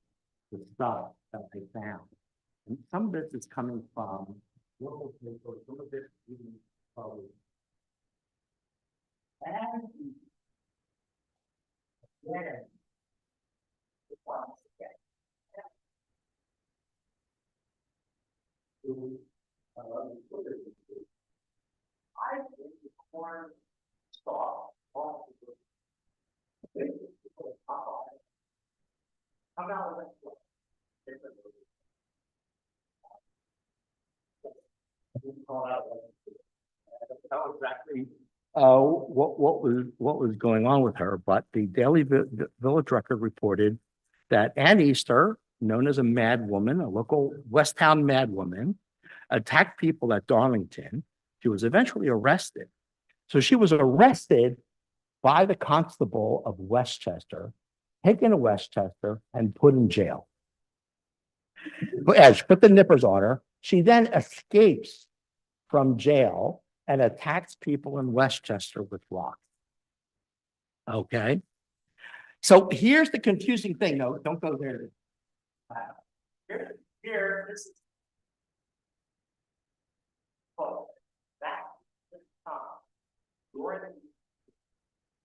Speaker 1: the stuff that I found. And some of this is coming from local papers, some of it even published. And again, once again, I think the corn stalk off the come out of exactly what was going on with her, but the Daily Village Record reported that Ann Easter, known as a mad woman, a local Westtown mad woman, attacked people at Darlington. She was eventually arrested. So she was arrested by the constable of Westchester, taken to Westchester, and put in jail. She put the nippers on her. She then escapes from jail and attacks people in Westchester with rocks. Okay. So here's the confusing thing. No, don't go there. Here, this is that time during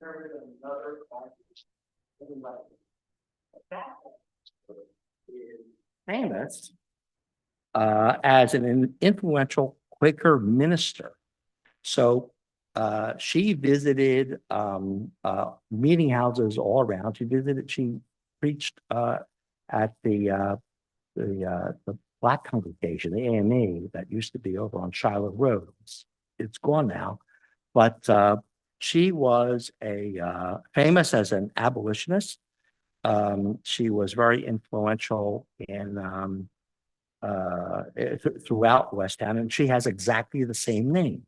Speaker 1: another that is famous as an influential Quaker minister. So she visited meeting houses all around. She preached at the Black congregation, the AME, that used to be over on Shiloh Road. It's gone now, but she was famous as an abolitionist. She was very influential in throughout Westtown, and she has exactly the same name.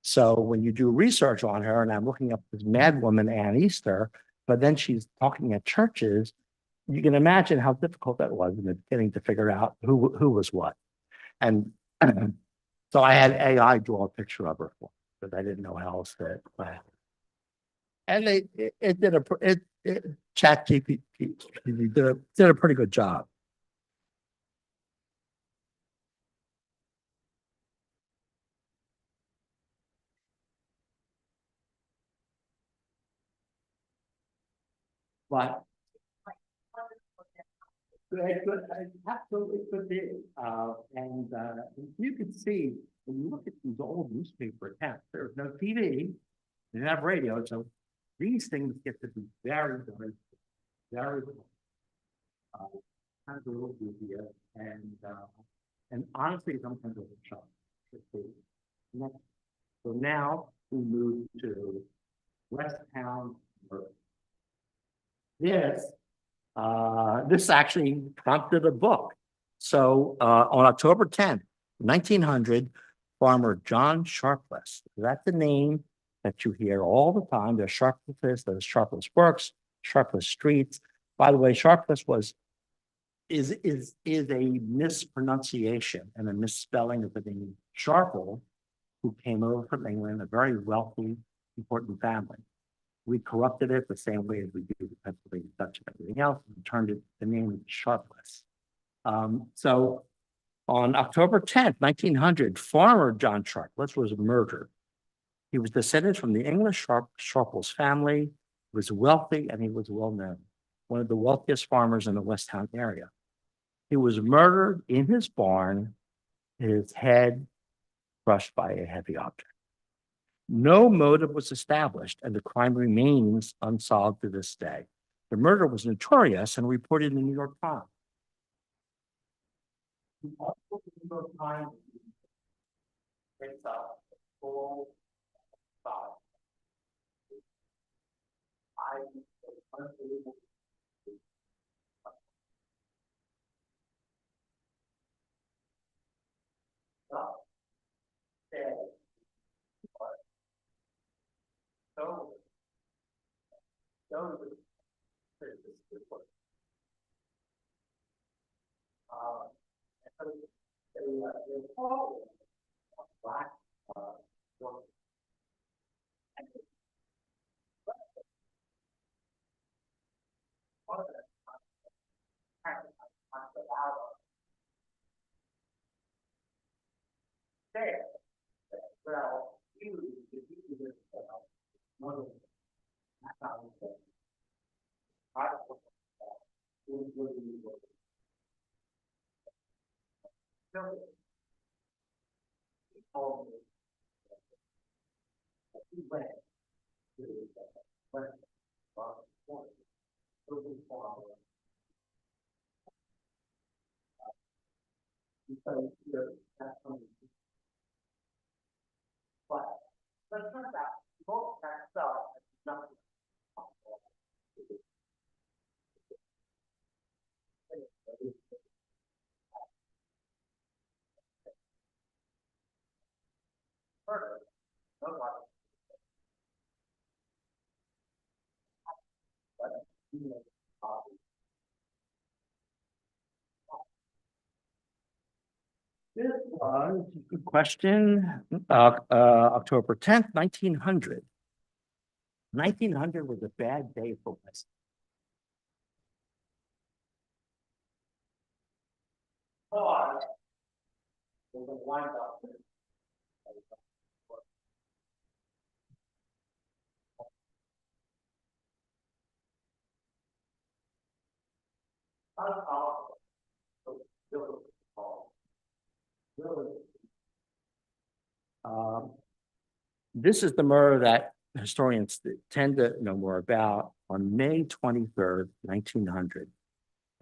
Speaker 1: So when you do research on her, and I'm looking up this mad woman, Ann Easter, but then she's talking at churches, you can imagine how difficult that was in the beginning to figure out who was what. And so I had AI draw a picture of her because I didn't know how else to. And Chat GPT did a pretty good job. But I absolutely could be. And you can see when you look at these old newspaper accounts, there's no TV, they didn't have radio, so these things get to be very, very, very kind of a little easier, and honestly, sometimes it's a shock. So now we move to Westtown. This actually prompted a book. So on October 10th, 1900, farmer John Sharpless, that's the name that you hear all the time. There's Sharpless, there's Sharpless Works, Sharpless Streets. By the way, Sharpless is a mispronunciation and a misspelling of the name Sharple, who came over from England, a very wealthy, important family. We corrupted it the same way as we do the Pennsylvania Dutch and everything else, and turned it the name Sharpless. So on October 10th, 1900, farmer John Sharpless was murdered. He was descended from the English Sharpless family, he was wealthy, and he was well known, one of the wealthiest farmers in the Westtown area. He was murdered in his barn, his head crushed by a heavy object. No motive was established, and the crime remains unsolved to this day. The murder was notorious and reported in the New York Times. The New York Times picks up the full side. Unbelievable. This was a good question. October 10th, 1900. 1900 was a bad day for West. Um, This is the murder that historians tend to know more about on May 23rd, 1900,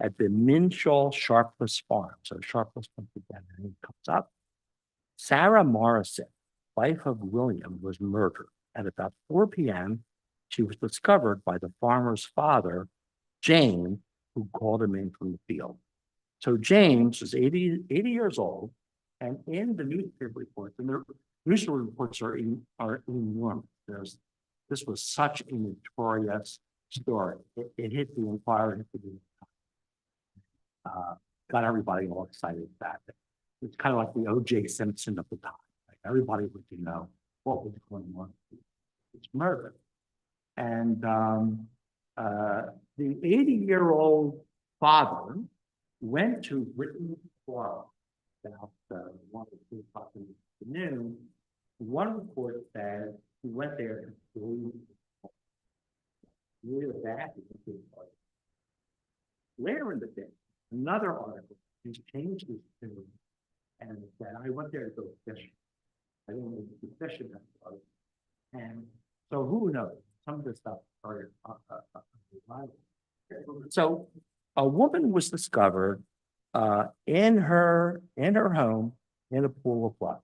Speaker 1: at the Minshaw Sharpless Farm. So Sharpless comes together and it comes up. Sarah Morrison, wife of William, was murdered. At about 4 p.m., she was discovered by the farmer's father, James, who called him in from the field. So James was 80 years old, and in the newspaper reports, and the newspaper reports are enormous. This was such a notorious story. It hit the Inquirer, got everybody all excited about it. It's kind of like the O.J. Simpson of the time. Like everybody would know what was going on. It's murder. And the 80-year-old father went to Britain Forum about 1 or 2 o'clock in the afternoon. One report said he went there to believe really bad. Later in the day, another article, he's changed his tune and said, I went there to go fishing. I didn't want to go fishing. And so who knows? Some of this stuff started. So a woman was discovered in her home in a pool of blood.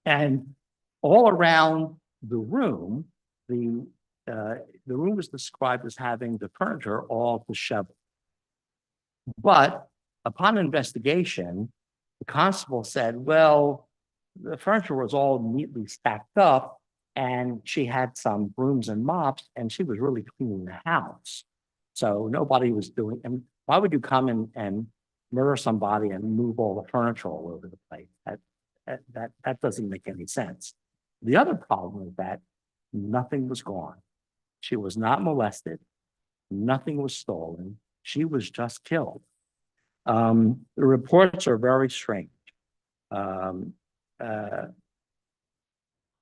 Speaker 1: And all around the room, the room was described as having the furniture all disheveled. But upon investigation, the constable said, well, the furniture was all neatly stacked up, and she had some brooms and mops, and she was really cleaning the house. So nobody was doing, and why would you come and murder somebody and move all the furniture all over the place? That doesn't make any sense. The other problem is that nothing was gone. She was not molested. Nothing was stolen. She was just killed. The reports are very strange.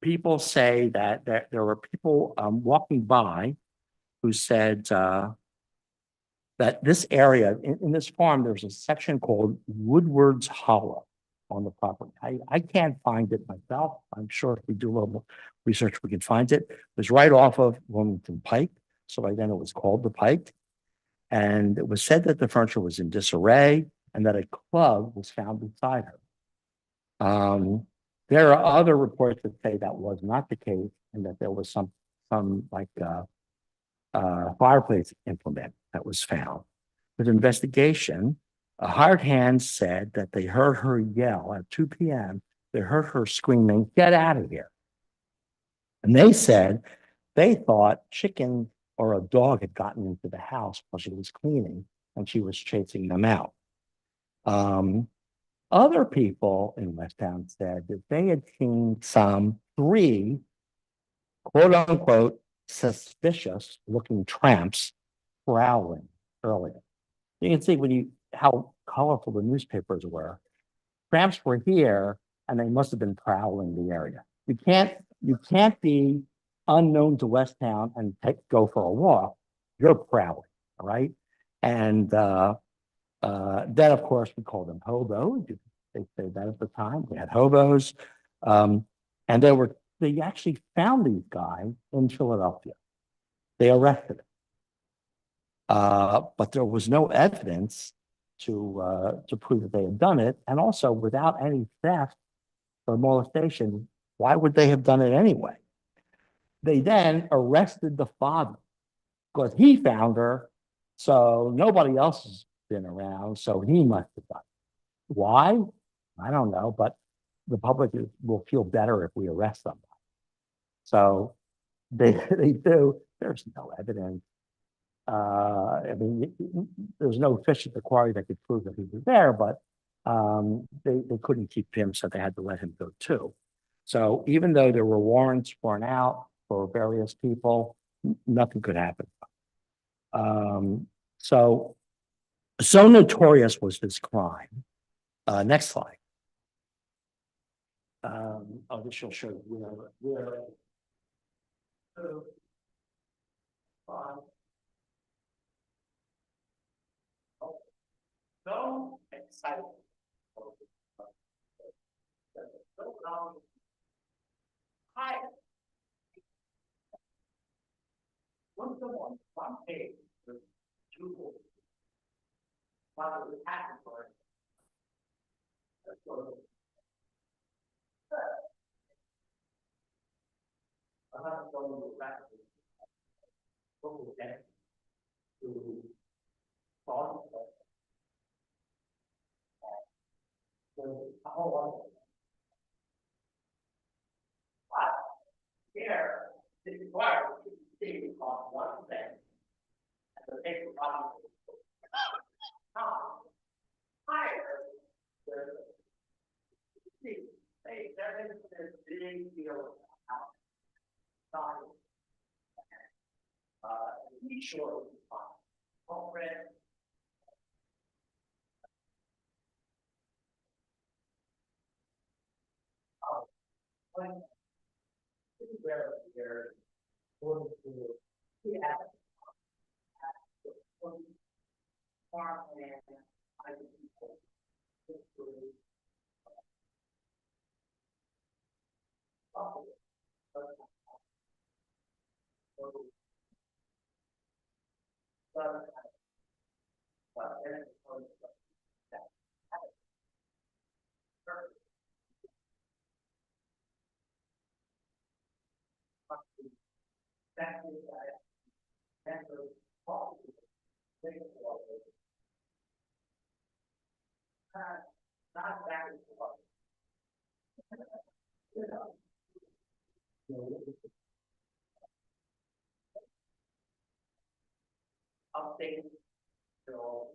Speaker 1: People say that there were people walking by who said that this area, in this farm, there's a section called Woodward's Hollow on the property. I can't find it myself. I'm sure if we do a little research, we can find it. It was right off of Wilmington Pike. So by then it was called the Pike. And it was said that the furniture was in disarray and that a club was found beside her. There are other reports that say that was not the case and that there was some like fireplace implement that was found. With investigation, a hired hand said that they heard her yell at 2 p.m. They heard her screaming, "Get out of here." And they said they thought chickens or a dog had gotten into the house while she was cleaning and she was chasing them out. Um, Other people in Westtown said that they had seen some three quote unquote suspicious looking tramps prowling earlier. You can see when you how colorful the newspapers were. Tramps were here and they must have been prowling the area. You can't be unknown to Westtown and go for a walk. You're prowling, all right? And then of course we called them hobos. They said that at the time. We had hobos. Um, and they actually found these guys in Philadelphia. They arrested them. But there was no evidence to prove that they had done it. And also without any theft or molestation, why would they have done it anyway? They then arrested the father because he found her. So nobody else has been around. So he must have done it. Why? I don't know, but the public will feel better if we arrest them. So they do. There's no evidence. I mean, there's no fish at the quarry that could prove that he was there, but they couldn't keep him, so they had to let him go too. So even though there were warrants sworn out for various people, nothing could happen. So notorious was this crime. Next slide. This will show where so excited. Hi. What's the one page with two holes? While it was happening for it. I'm not going to go back to follow here, this is why it's on one thing. And the paper problem higher. See, there is this big deal out. He sure already. Where yeah. Farmland, not that update so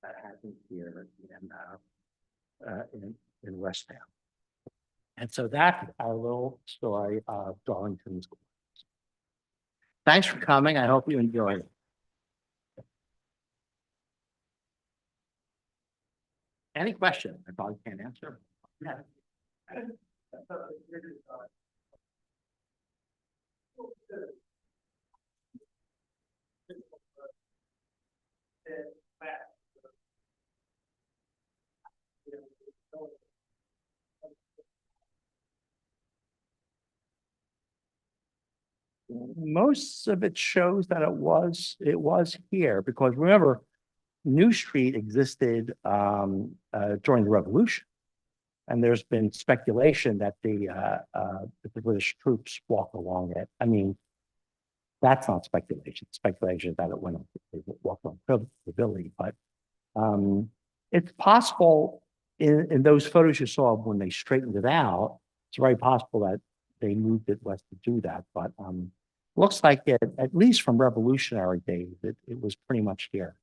Speaker 1: that happens here in Westtown. And so that's our little story of Darlington School. Thanks for coming. I hope you enjoyed it. Any question? I probably can't answer. Yeah. Most of it shows that it was here because remember, New Street existed during the Revolution, and there's been speculation that the British troops walked along it. I mean, that's not speculation. Speculation that it went walked on the building, but it's possible in those photos you saw when they straightened it out, it's very possible that they moved it west to do that, but, looks like it, at least from Revolutionary days, it was pretty much here.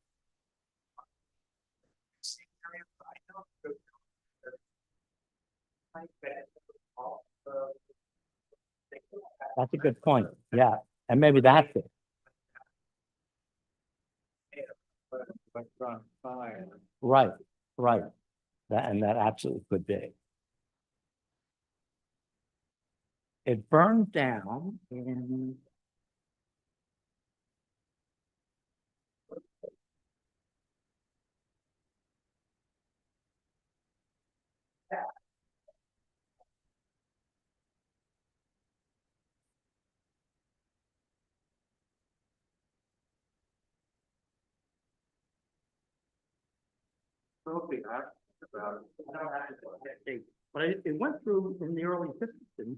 Speaker 1: That's a good point. Yeah, and maybe that's it. Right, right. That, and that absolutely could be. It burned down in, but it went through in the early fifties.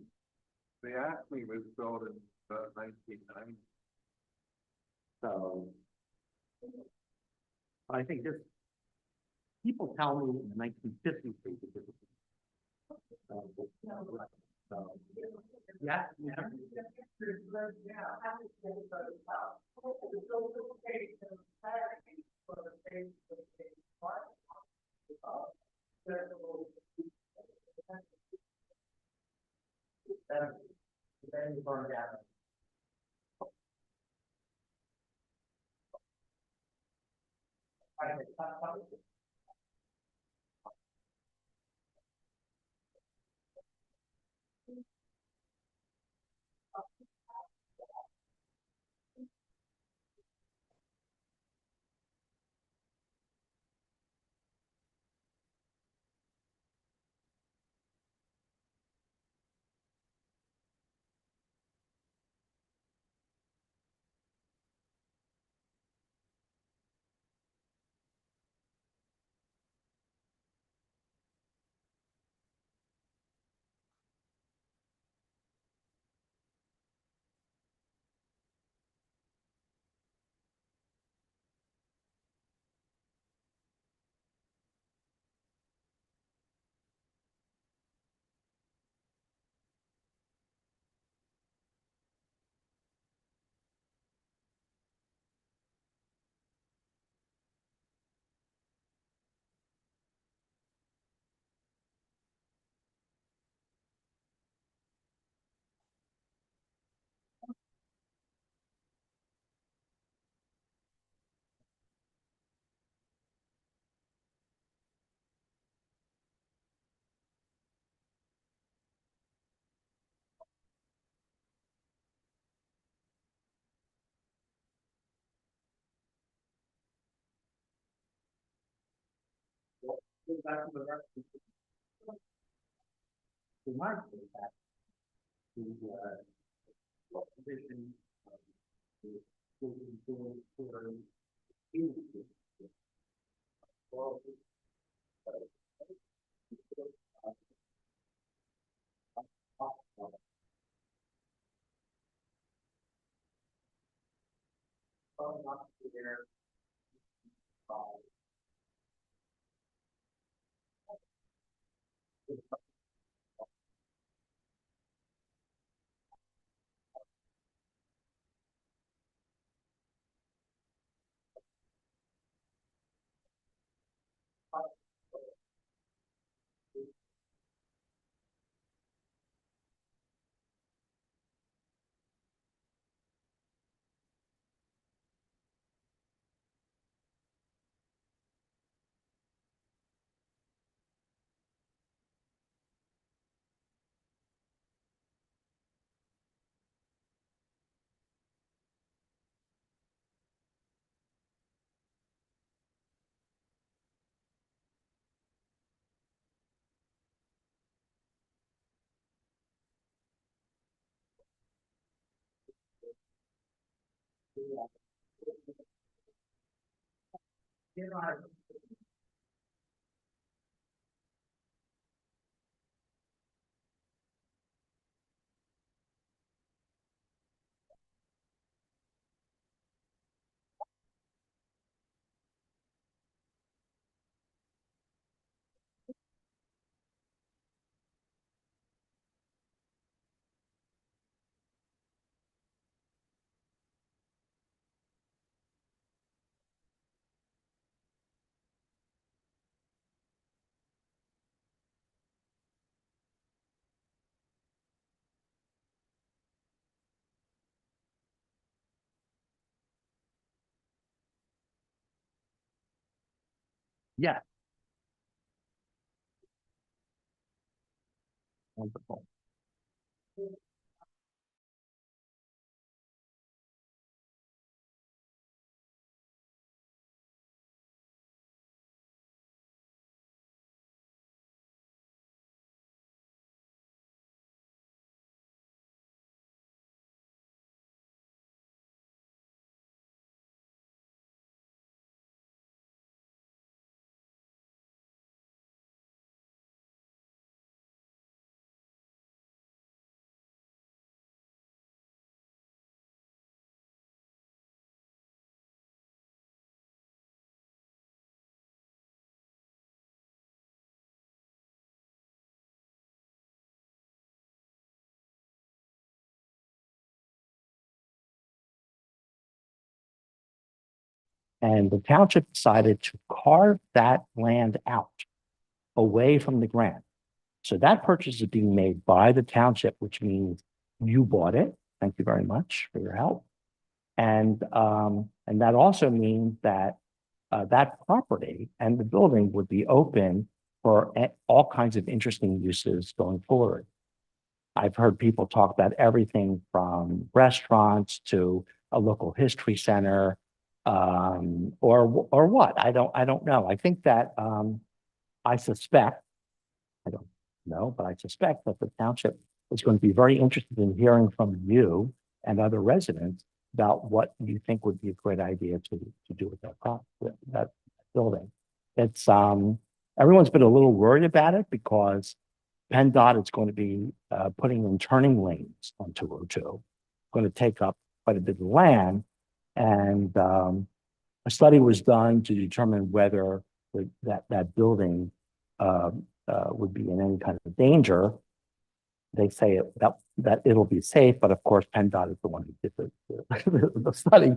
Speaker 2: The Acme was built in 1990.
Speaker 1: So I think this, people tell me in the 1950s. So, yeah, yeah. Then you burned down. We might say that the vision of the Yeah. Wonderful. And the township decided to carve that land out away from the grant. So that purchase is being made by the township, which means you bought it. Thank you very much for your help. And that also means that that property and the building would be open for all kinds of interesting uses going forward. I've heard people talk about everything from restaurants to a local history center, or what? I don't know. I think that I suspect, I don't know, but I suspect that the township is going to be very interested in hearing from you and other residents about what you think would be a great idea to do with that building. It's everyone's been a little worried about it because PennDOT is going to be putting in turning lanes on 202, going to take up quite a bit of land. And a study was done to determine whether that building would be in any kind of danger. They say that it'll be safe, but of course, PennDOT is the one who did the study.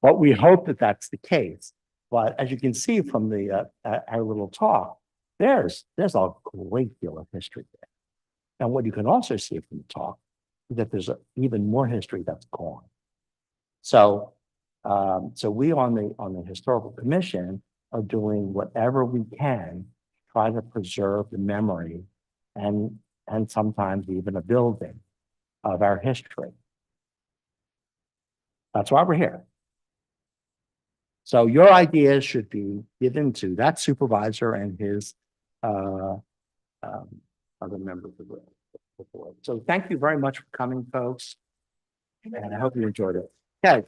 Speaker 1: But we hope that that's the case. But as you can see from the our little talk, there's a great deal of history there. And what you can also see from the talk is that there's even more history that's gone. So, so we on the historical commission are doing whatever we can, try to preserve the memory and sometimes even a building of our history. That's why we're here. So your ideas should be given to that supervisor and his other members of the board. So thank you very much for coming, folks. And I hope you enjoyed it. Okay.